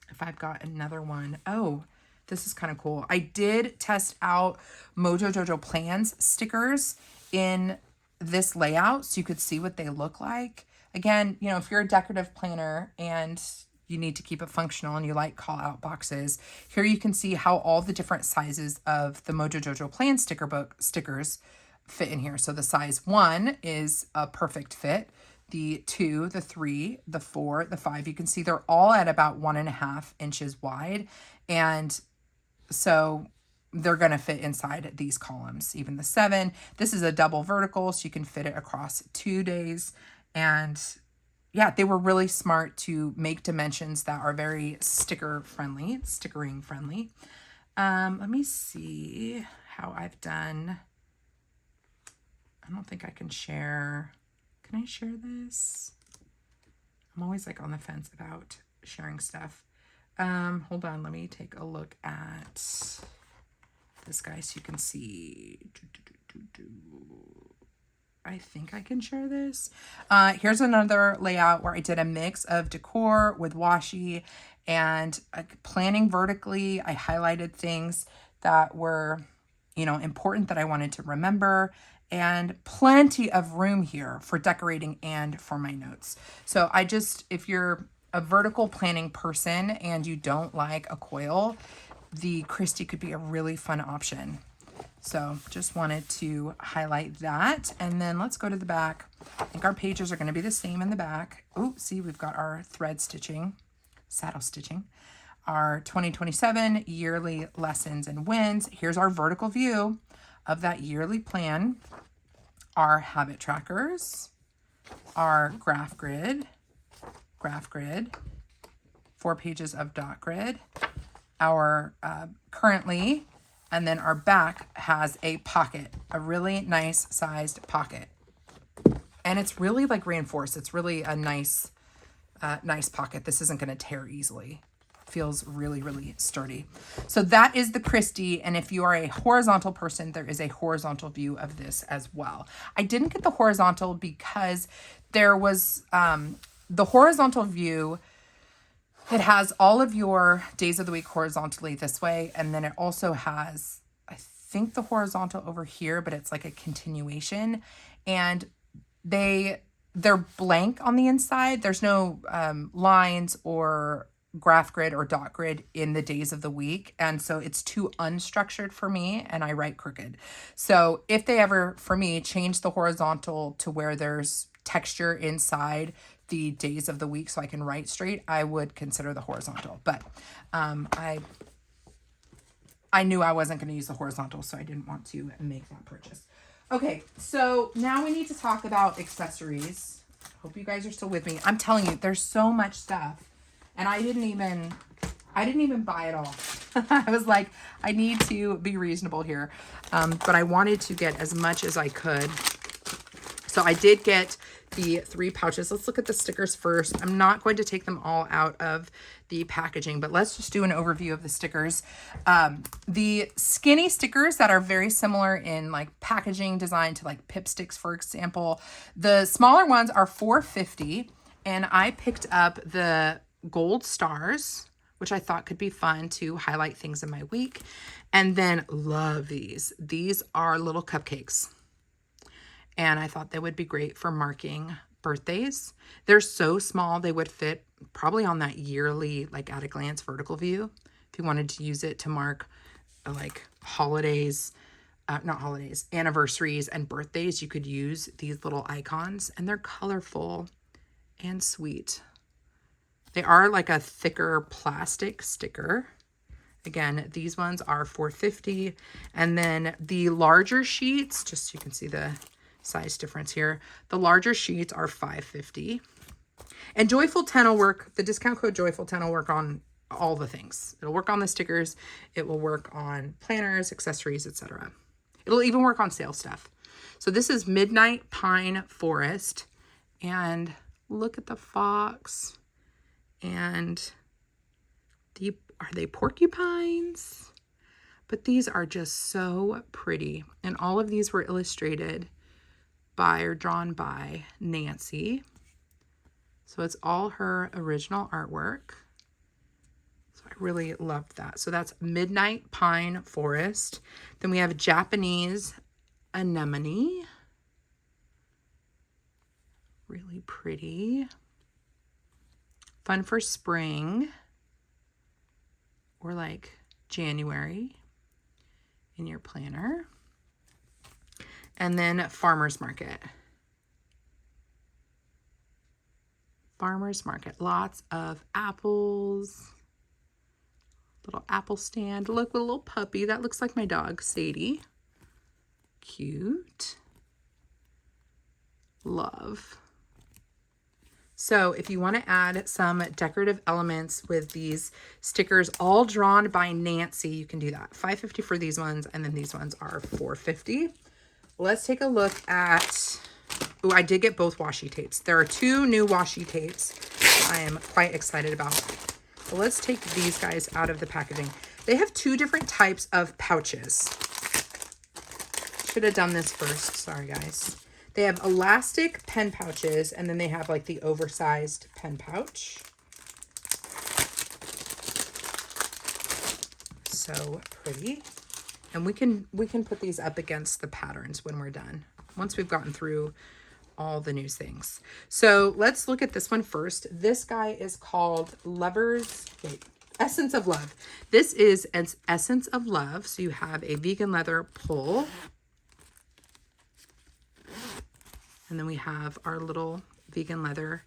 if I've got another one. Oh, this is kind of cool. I did test out Mojo Jojo Plans stickers in this layout so you could see what they look like. Again, if you're a decorative planner and you need to keep it functional and you like call out boxes, here you can see how all the different sizes of the Mojo Jojo Plan stickers fit in here. So the size 1 is a perfect fit. the 2, the 3, the 4, the 5. You can see they're all at about 1.5 inches wide. And so they're going to fit inside these columns. Even the 7, this is a double vertical, so you can fit it across 2 days. And yeah, they were really smart to make dimensions that are very stickering friendly. Let me see how I've done. I don't think I can share. Can I share this? I'm always like on the fence about sharing stuff. Hold on, let me take a look at this guy so you can see. I think I can share this. Here's another layout where I did a mix of decor with washi and planning vertically. I highlighted things that were, important that I wanted to remember, and plenty of room here for decorating and for my notes. So if you're a vertical planning person and you don't like a coil, the Kristy could be a really fun option. So just wanted to highlight that. And then let's go to the back. I think our pages are going to be the same in the back. Oh, see, we've got our thread stitching, saddle stitching, our 2027 yearly lessons and wins. Here's our vertical view of that yearly plan, our habit trackers, our graph grid, 4 pages of dot grid, our currently, and then our back has a pocket, a really nice sized pocket. And it's really like reinforced. It's really a nice pocket. This isn't going to tear easily. Feels really, really sturdy. So that is the Kristy. And if you are a horizontal person, there is a horizontal view of this as well. I didn't get the horizontal because there was the horizontal view. It has all of your days of the week horizontally this way. And then it also has, I think, the horizontal over here, but it's like a continuation. And they're blank on the inside. There's no lines or graph grid or dot grid in the days of the week. And so it's too unstructured for me, and I write crooked. So if they ever, for me, change the horizontal to where there's texture inside the days of the week so I can write straight, I would consider the horizontal. But I knew I wasn't going to use the horizontal, so I didn't want to make that purchase. Okay, so now we need to talk about accessories. Hope you guys are still with me. I'm telling you, there's so much stuff, and I didn't even buy it all. I was like, I need to be reasonable here, but I wanted to get as much as I could. So I did get the 3 pouches. Let's look at the stickers first. I'm not going to take them all out of the packaging, but let's just do an overview of the stickers. The skinny stickers that are very similar in like packaging design to like Pip Sticks, for example. The smaller ones are $4.50, and I picked up the gold stars, which I thought could be fun to highlight things in my week. And then love these. These are little cupcakes. And I thought they would be great for marking birthdays. They're so small, they would fit probably on that yearly, like at a glance vertical view. If you wanted to use it to mark like holidays, not holidays, anniversaries and birthdays, you could use these little icons, and they're colorful and sweet. They are like a thicker plastic sticker. Again, these ones are $4.50. And then the larger sheets, just so you can see the size difference here, the larger sheets are $5.50. And Joyful 10 will work, the discount code Joyful 10 will work on all the things. It'll work on the stickers, it will work on planners, accessories, etc. It'll even work on sale stuff. So this is Midnight Pine Forest, and look at the fox. And are they porcupines? But these are just so pretty. And all of these were illustrated by or drawn by Nancy. So it's all her original artwork. So I really loved that. So that's Midnight Pine Forest. Then we have Japanese Anemone. Really pretty. Fun for spring or like January in your planner. And then Farmer's Market. Farmer's market. Lots of apples. Little apple stand. Look, with a little puppy. That looks like my dog, Sadie. Cute. Love. So if you want to add some decorative elements with these stickers, all drawn by Nancy, you can do that. $5.50 for these ones, and then these ones are $4.50. Let's take a look at, oh, I did get both washi tapes. There are 2 new washi tapes I am quite excited about. So let's take these guys out of the packaging. They have 2 different types of pouches. Should have done this first, sorry guys. They have elastic pen pouches, and then they have like the oversized pen pouch. So pretty. And we can put these up against the patterns when we're done, once we've gotten through all the new things. So let's look at this one first. This guy is called Essence of Love. This is an Essence of Love. So you have a vegan leather pull. And then we have our little vegan leather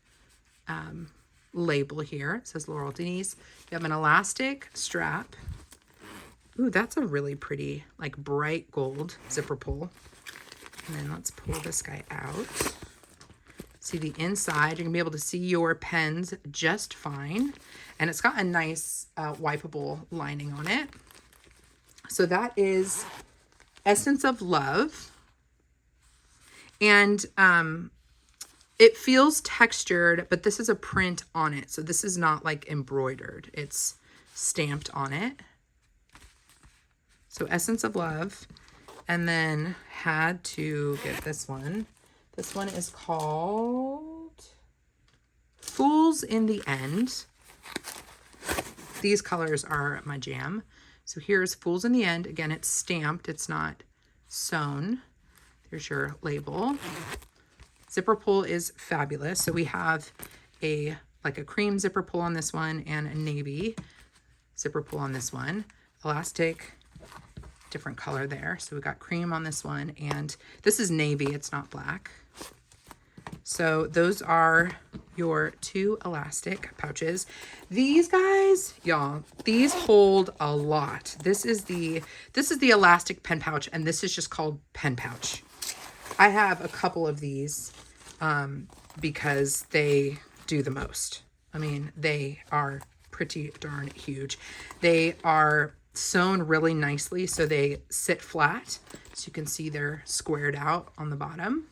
label here. It says Laurel, Denise. You have an elastic strap. Ooh, that's a really pretty, like bright gold zipper pull. And then let's pull this guy out. See the inside. You're going to be able to see your pens just fine. And it's got a nice wipeable lining on it. So that is Essence of Love. And it feels textured, but this is a print on it. So this is not like embroidered. It's stamped on it. So Essence of Love. And then had to get this one. This one is called Fools in the End. These colors are my jam. So here's Fools in the End. Again, it's stamped. It's not sewn. There's your label. Zipper pull is fabulous. So we have like a cream zipper pull on this one and a navy zipper pull on this one. Elastic, different color there. So we got cream on this one, and this is navy. It's not black. So those are your 2 elastic pouches. These guys, y'all, these hold a lot. This is the elastic pen pouch, and this is just called pen pouch. I have a couple of these because they do the most. I mean, they are pretty darn huge. They are sewn really nicely, so they sit flat. So you can see they're squared out on the bottom.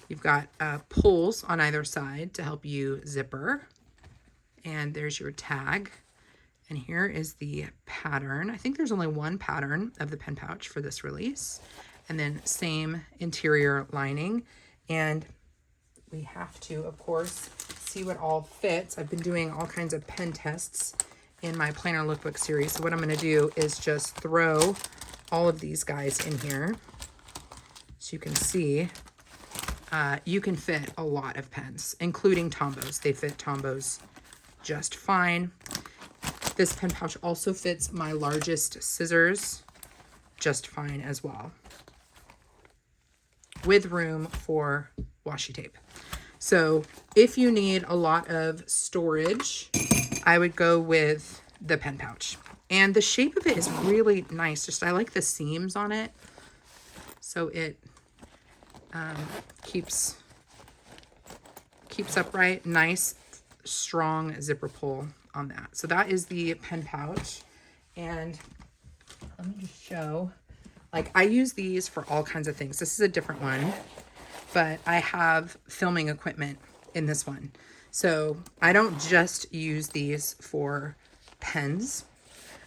You've got pulls on either side to help you zipper. And there's your tag. And here is the pattern. I think there's only one pattern of the pen pouch for this release. And then same interior lining. And we have to, of course, see what all fits. I've been doing all kinds of pen tests in my planner lookbook series. So what I'm going to do is just throw all of these guys in here. So you can see you can fit a lot of pens, including Tombos. They fit Tombos just fine. This pen pouch also fits my largest scissors just fine as well, with room for washi tape. So if you need a lot of storage, I would go with the pen pouch. And the shape of it is really nice. Just I like the seams on it. So it keeps upright. Nice, strong zipper pull on that. So that is the pen pouch. And let me just show. Like, I use these for all kinds of things. This is a different one, but I have filming equipment in this one. So I don't just use these for pens.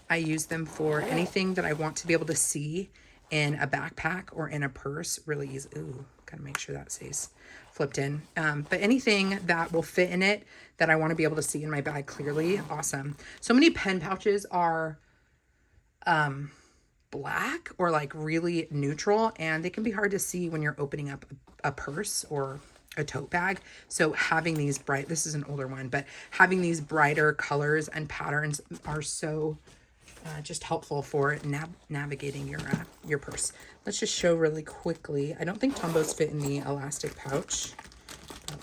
I use them for anything that I want to be able to see in a backpack or in a purse really easy. Ooh, gotta make sure that stays flipped in. But anything that will fit in it that I want to be able to see in my bag clearly, awesome. So many pen pouches are black or like really neutral, and they can be hard to see when you're opening up a purse or a tote bag. So having these bright, this is an older one, but having these brighter colors and patterns are so just helpful for navigating your purse. Let's just show really quickly. I don't think Tombos fit in the elastic pouch.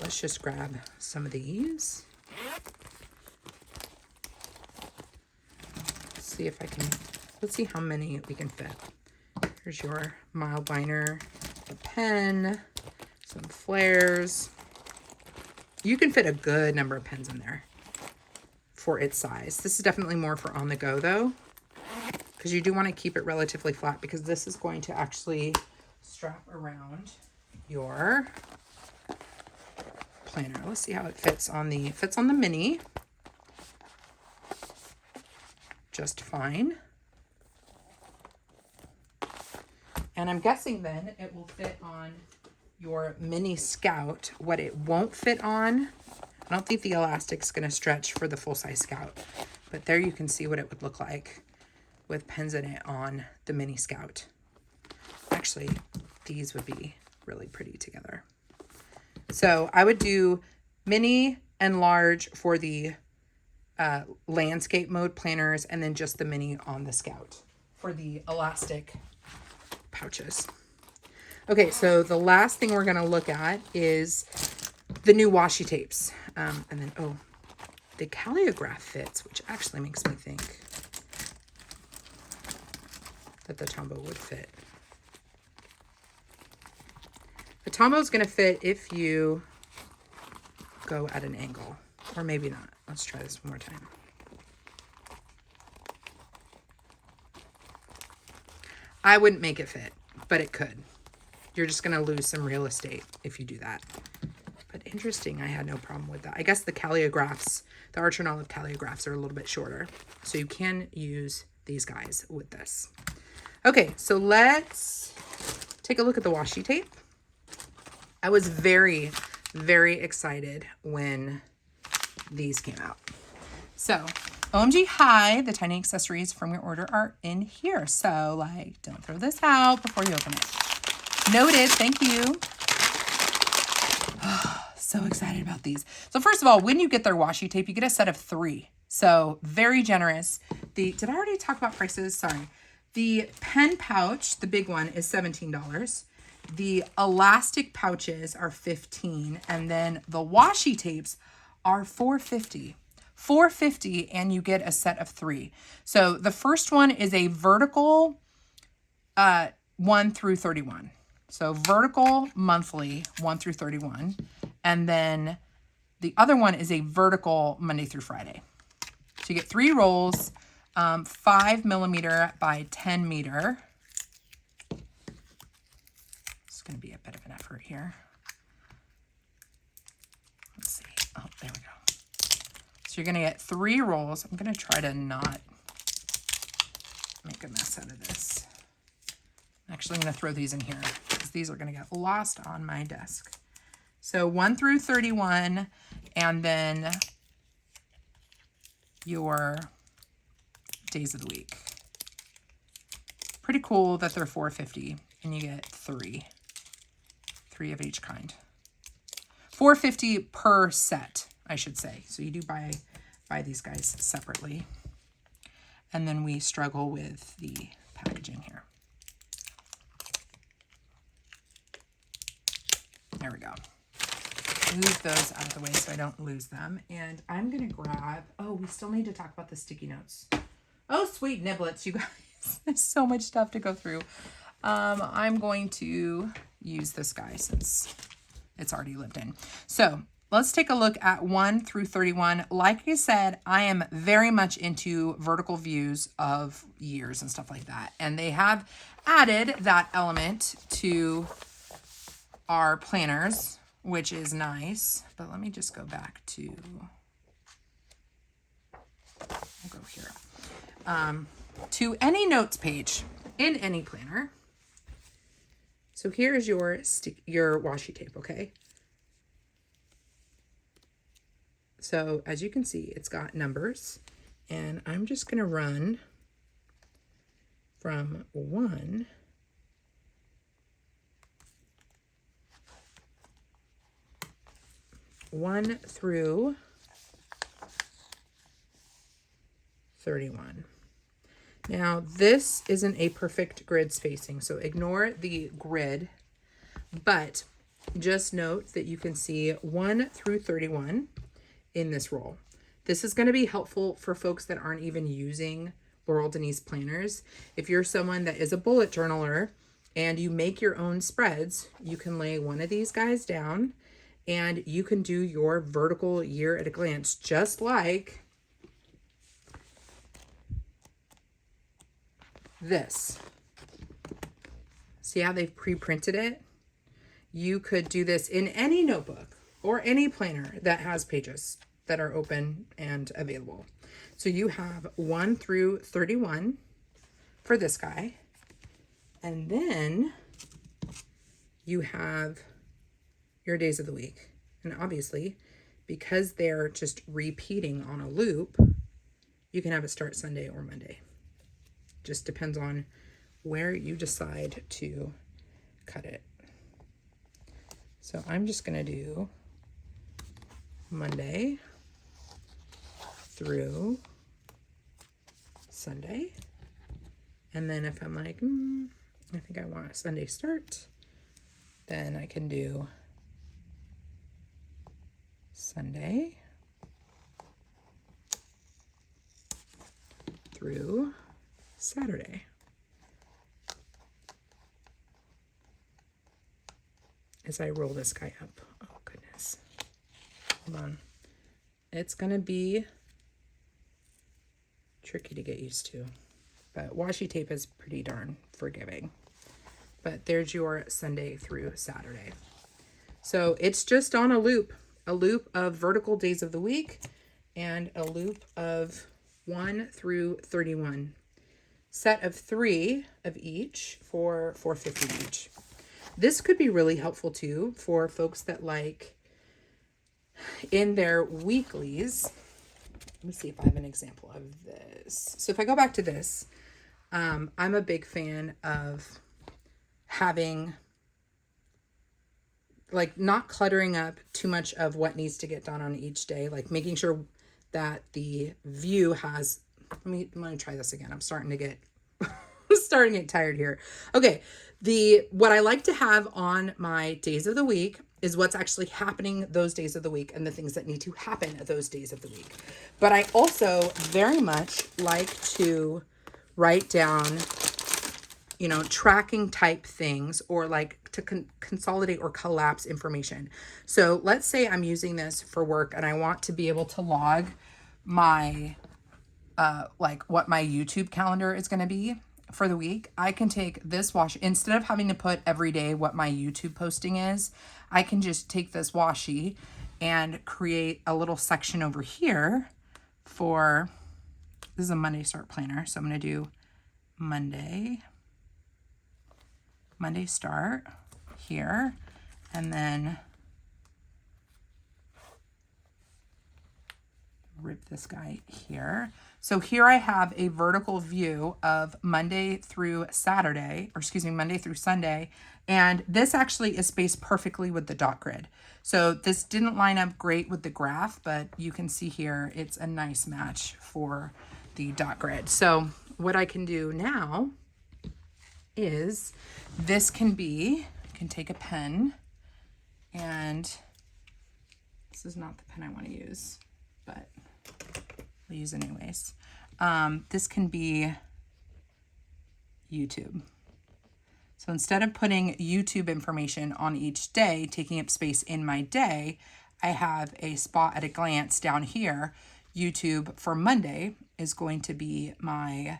Let's just grab some of these. See if I can, let's see how many we can fit. Here's your mild liner, a pen, some flares. You can fit a good number of pens in there for its size. This is definitely more for on the go though, because you do want to keep it relatively flat because this is going to actually strap around your planner. Let's see how it fits on the mini. Just fine. And I'm guessing then it will fit on your mini Scout. What it won't fit on, I don't think the elastic's going to stretch for the full-size Scout, but there you can see what it would look like with pens in it on the mini Scout. Actually, these would be really pretty together. So I would do mini and large for the landscape mode planners, and then just the mini on the Scout for the elastic pouches. Okay, so the last thing we're going to look at is the new washi tapes. And then, oh, the calligraph fits, which actually makes me think that the Tombow would fit. The Tombow is going to fit if you go at an angle, or maybe not. Let's try this one more time. I wouldn't make it fit, but it could. You're just going to lose some real estate if you do that. But interesting, I had no problem with that. I guess the calligraphs, the Archer and Olive calligraphs are a little bit shorter. So you can use these guys with this. Okay, so let's take a look at the washi tape. I was very, very excited when these came out. So OMG, hi, the tiny accessories from your order are in here. So like, don't throw this out before you open it. Noted, thank you. So excited about these. So first of all, when you get their washi tape, you get a set of 3. So very generous. Did I already talk about prices? Sorry. The pen pouch, the big one, is $17. The elastic pouches are $15, and then the washi tapes are $4.50. $4.50, and you get a set of 3. So the first one is a vertical 1 through 31. So vertical monthly 1 through 31, and then the other one is a vertical Monday through Friday. So you get 3 rolls, 5 millimeter by 10 meter. It's going to be a bit of an effort here. Let's see. Oh, there we go. So you're going to get 3 rolls. I'm going to try to not make a mess out of this. Actually, I'm going to throw these in here because these are going to get lost on my desk. So 1 through 31, and then your days of the week. Pretty cool that they're $4.50, and you get 3 of each kind. $4.50 per set, I should say. So you do buy these guys separately. And then we struggle with the packaging here. There we go. Move those out of the way so I don't lose them. And I'm going to grab, oh, we still need to talk about the sticky notes. Oh, sweet niblets, you guys. There's so much stuff to go through. I'm going to use this guy since it's already lived in. So let's take a look at 1 through 31. Like I said, I am very much into vertical views of years and stuff like that. And they have added that element to our planners, which is nice. But let me just go back to, I'll go here, to any notes page in any planner. So here's your washi tape, okay? So as you can see, it's got numbers, and I'm just gonna run from 1 through 31. Now, this isn't a perfect grid spacing, so ignore the grid, but just note that you can see 1 through 31 in this roll. This is going to be helpful for folks that aren't even using Laurel Denise planners. If you're someone that is a bullet journaler and you make your own spreads, you can lay one of these guys down and you can do your vertical year at a glance, just like this. See how they've pre-printed it? You could do this in any notebook or any planner that has pages that are open and available. So you have 1 through 31 for this guy. And then you have your days of the week. And obviously, because they're just repeating on a loop, you can have it start Sunday or Monday. Just depends on where you decide to cut it. So I'm just going to do Monday through Sunday. And then if I'm like, I think I want a Sunday start, then I can do Sunday through Saturday. As I roll this guy up. Oh, goodness. Hold on. It's going to be tricky to get used to. But washi tape is pretty darn forgiving. But there's your Sunday through Saturday. So it's just on a loop of vertical days of the week and a loop of 1 through 31. Set of 3 of each for $4.50 each. This could be really helpful too for folks that like in their weeklies. Let me see if I have an example of this. So if I go back to this, I'm a big fan of having, like, not cluttering up too much of what needs to get done on each day, like making sure that the view has, I'm going to try this again. I'm starting to get tired here. Okay. What I like to have on my days of the week is what's actually happening those days of the week and the things that need to happen those days of the week. But I also very much like to write down, tracking type things, or like to consolidate or collapse information. So let's say I'm using this for work and I want to be able to log my, what my YouTube calendar is going to be for the week. I can take this washi, instead of having to put every day what my YouTube posting is, I can just take this washi and create a little section over here for, this is a Monday start planner. So I'm going to do Monday start here, and then rip this guy here. So here I have a vertical view of Monday through Sunday, and this actually is spaced perfectly with the dot grid. So this didn't line up great with the graph, but you can see here it's a nice match for the dot grid. So what I can do now is this can take a pen, and this is not the pen I want to use, but I'll use it anyways. This can be YouTube. So instead of putting YouTube information on each day, taking up space in my day, I have a spot at a glance down here. YouTube for Monday is going to be my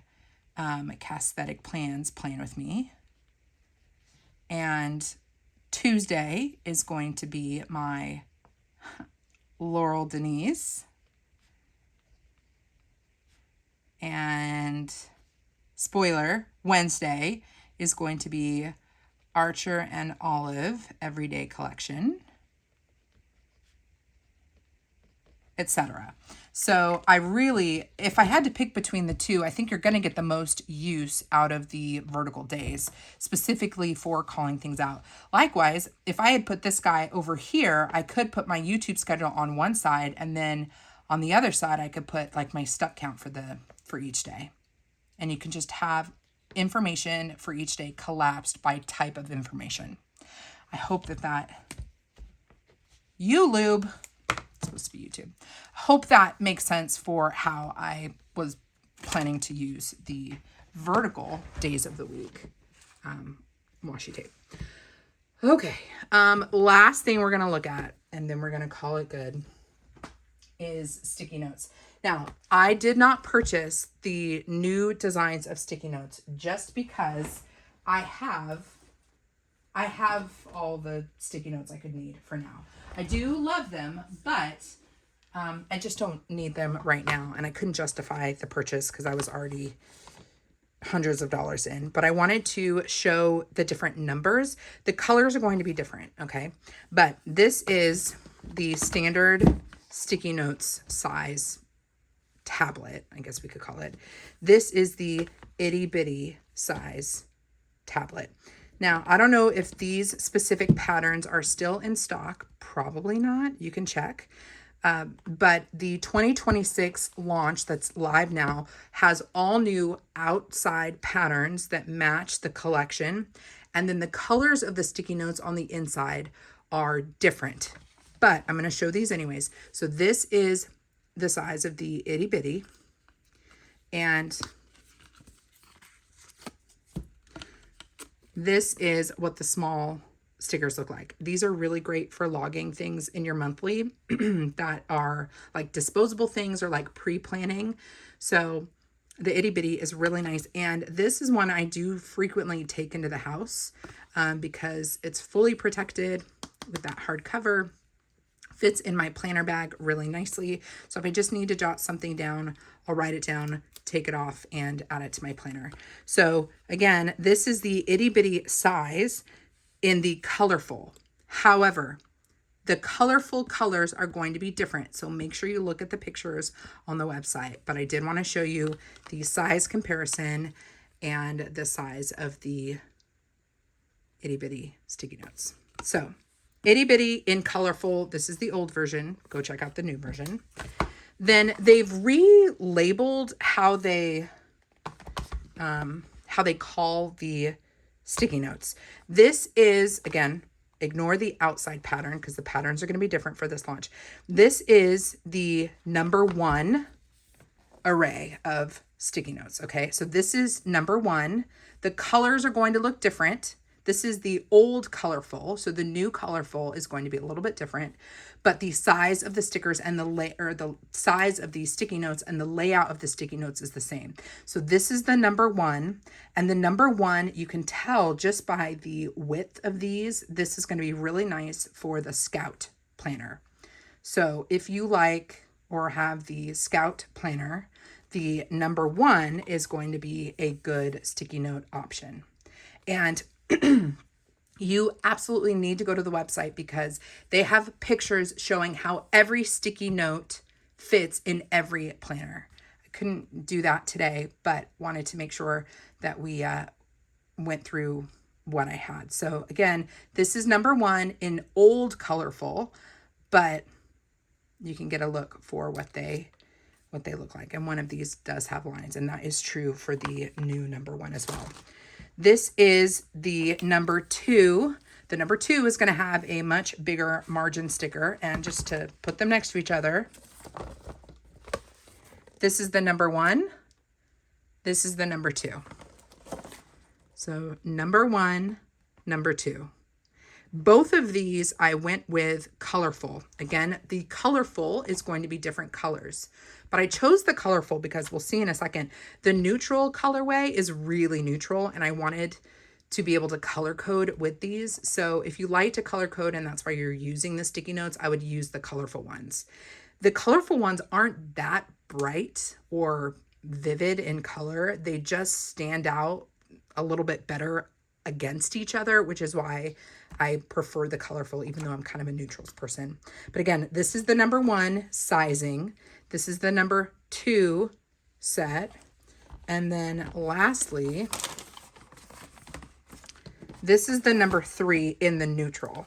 Casthetic Plans Plan With Me. And Tuesday is going to be my Laurel Denise. And spoiler, Wednesday is going to be Archer and Olive Everyday Collection, etc. So if I had to pick between the two, I think you're going to get the most use out of the vertical days, specifically for calling things out. Likewise, if I had put this guy over here, I could put my YouTube schedule on one side, and then on the other side, I could put like my step count for each day. And you can just have information for each day collapsed by type of information. I hope that YouTube, it's supposed to be YouTube. Hope that makes sense for how I was planning to use the vertical days of the week washi tape. Okay, last thing we're gonna look at, and then we're gonna call it good, is sticky notes. Now, I did not purchase the new designs of sticky notes just because I have all the sticky notes I could need for now. I do love them, but I just don't need them right now. And I couldn't justify the purchase because I was already hundreds of dollars in. But I wanted to show the different numbers. The colors are going to be different, okay? But this is the standard sticky notes size tablet, I guess we could call it. This is the itty bitty size tablet. Now, I don't know if these specific patterns are still in stock. Probably not. You can check. But the 2026 launch that's live now has all new outside patterns that match the collection. And then the colors of the sticky notes on the inside are different. But I'm going to show these anyways. So this is the size of the itty bitty. And this is what the small stickers look like. These are really great for logging things in your monthly that are like disposable things or like pre-planning. So the itty bitty is really nice. And this is one I do frequently take into the house because it's fully protected with that hard cover. Fits in my planner bag really nicely. So if I just need to jot something down, I'll write it down, take it off, and add it to my planner. So again, this is the itty bitty size in the colorful. However, the colorful colors are going to be different. So make sure you look at the pictures on the website. But I did want to show you the size comparison and the size of the itty bitty sticky notes. So itty bitty in colorful. This is the old version. Go check out the new version. Then they've relabeled how they call the sticky notes. This is, again, ignore the outside pattern because the patterns are going to be different for this launch. This is the number 1 array of sticky notes. Okay, so this is number 1. The colors are going to look different. This is the old colorful. So the new colorful is going to be a little bit different, but the size of the stickers and the size of these sticky notes and the layout of the sticky notes is the same. So this is the number 1, and the number 1, you can tell just by the width of these, this is going to be really nice for the Scout planner. So if you like or have the Scout planner, the number 1 is going to be a good sticky note option. And you absolutely need to go to the website because they have pictures showing how every sticky note fits in every planner. I couldn't do that today, but wanted to make sure that we went through what I had. So again, this is number 1 in old colorful, but you can get a look for what they look like. And one of these does have lines, and that is true for the new number 1 as well. This is the number 2. The number 2 is going to have a much bigger margin sticker. And just to put them next to each other, this is the number 1. This is the number 2. So number 1, number 2. Both of these I went with colorful. Again, the colorful is going to be different colors. But I chose the colorful because we'll see in a second. The neutral colorway is really neutral, and I wanted to be able to color code with these. So if you like to color code and that's why you're using the sticky notes, I would use the colorful ones. The colorful ones aren't that bright or vivid in color. They just stand out a little bit better against each other, which is why I prefer the colorful, even though I'm kind of a neutrals person. But again, this is the number 1 sizing. This is the number 2 set. And then lastly, this is the number 3 in the neutral.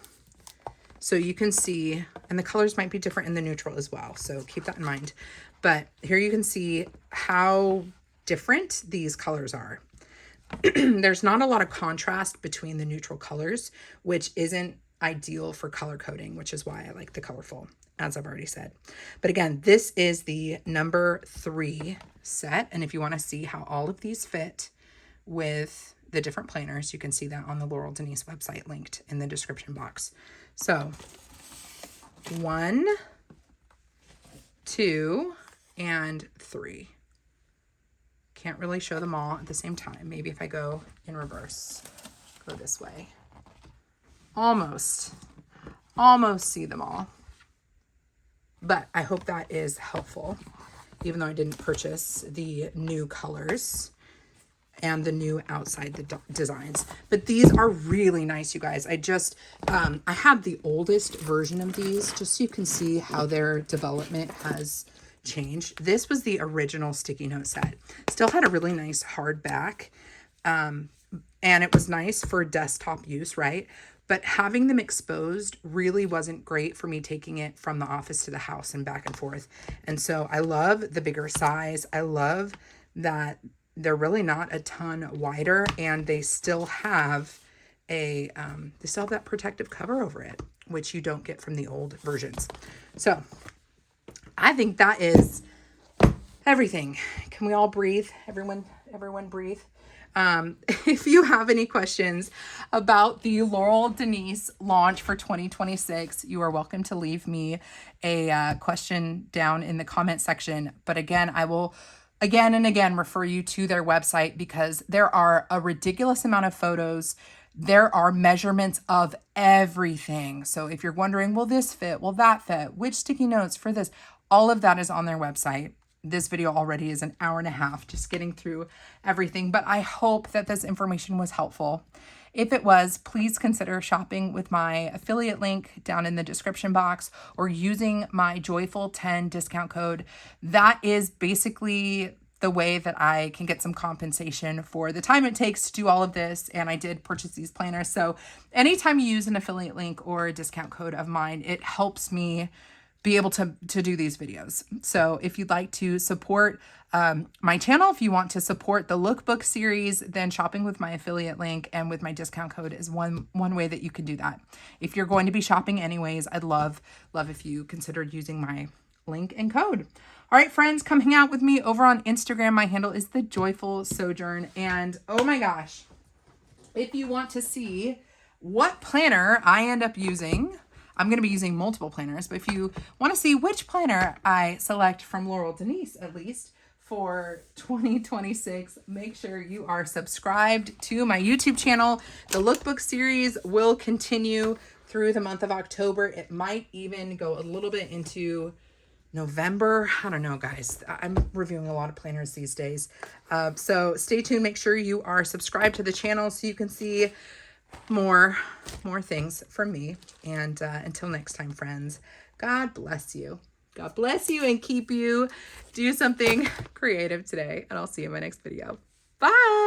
So you can see, and the colors might be different in the neutral as well. So keep that in mind. But here you can see how different these colors are. there's not a lot of contrast between the neutral colors, which isn't ideal for color coding, which is why I like the colorful, as I've already said. But again, this is the number 3 set. And if you want to see how all of these fit with the different planners, you can see that on the Laurel Denise website linked in the description box. So 1, 2, and 3. Can't really show them all at the same time. Maybe if I go in reverse, go this way. Almost see them all. But I hope that is helpful, even though I didn't purchase the new colors and the new outside the designs. But these are really nice, you guys. I have the oldest version of these, just so you can see how their development has changed. This was the original sticky note set. Still had a really nice hard back. And it was nice for desktop use, right? But having them exposed really wasn't great for me taking it from the office to the house and back and forth. And so I love the bigger size. I love that they're really not a ton wider, and they still have that protective cover over it, which you don't get from the old versions. So I think that is everything. Can we all breathe? Everyone breathe. If you have any questions about the Laurel Denise launch for 2026, you are welcome to leave me a question down in the comment section. But again, I will again and again refer you to their website, because there are a ridiculous amount of photos. There are measurements of everything. So if you're wondering, will this fit? Will that fit? Which sticky notes for this? All of that is on their website. This video already is an hour and a half just getting through everything, but I hope that this information was helpful. If it was, please consider shopping with my affiliate link down in the description box, or using my Joyful10 discount code. That is basically the way that I can get some compensation for the time it takes to do all of this. And I did purchase these planners. So anytime you use an affiliate link or a discount code of mine, it helps me be able to do these videos. So if you'd like to support my channel, if you want to support the lookbook series, then shopping with my affiliate link and with my discount code is one way that you can do that. If you're going to be shopping anyways, I'd love if you considered using my link and code. All right, friends, come hang out with me over on Instagram. My handle is The Joyful Sojourn. And oh my gosh, if you want to see what planner I end up using, I'm going to be using multiple planners, but if you want to see which planner I select from Laurel Denise, at least for 2026, make sure you are subscribed to my YouTube channel. The lookbook series will continue through the month of October. It might even go a little bit into November. I don't know, guys. I'm reviewing a lot of planners these days. So stay tuned. Make sure you are subscribed to the channel so you can see more things from me. And until next time, friends, God bless you. God bless you and keep you. Do something creative today, and I'll see you in my next video. Bye.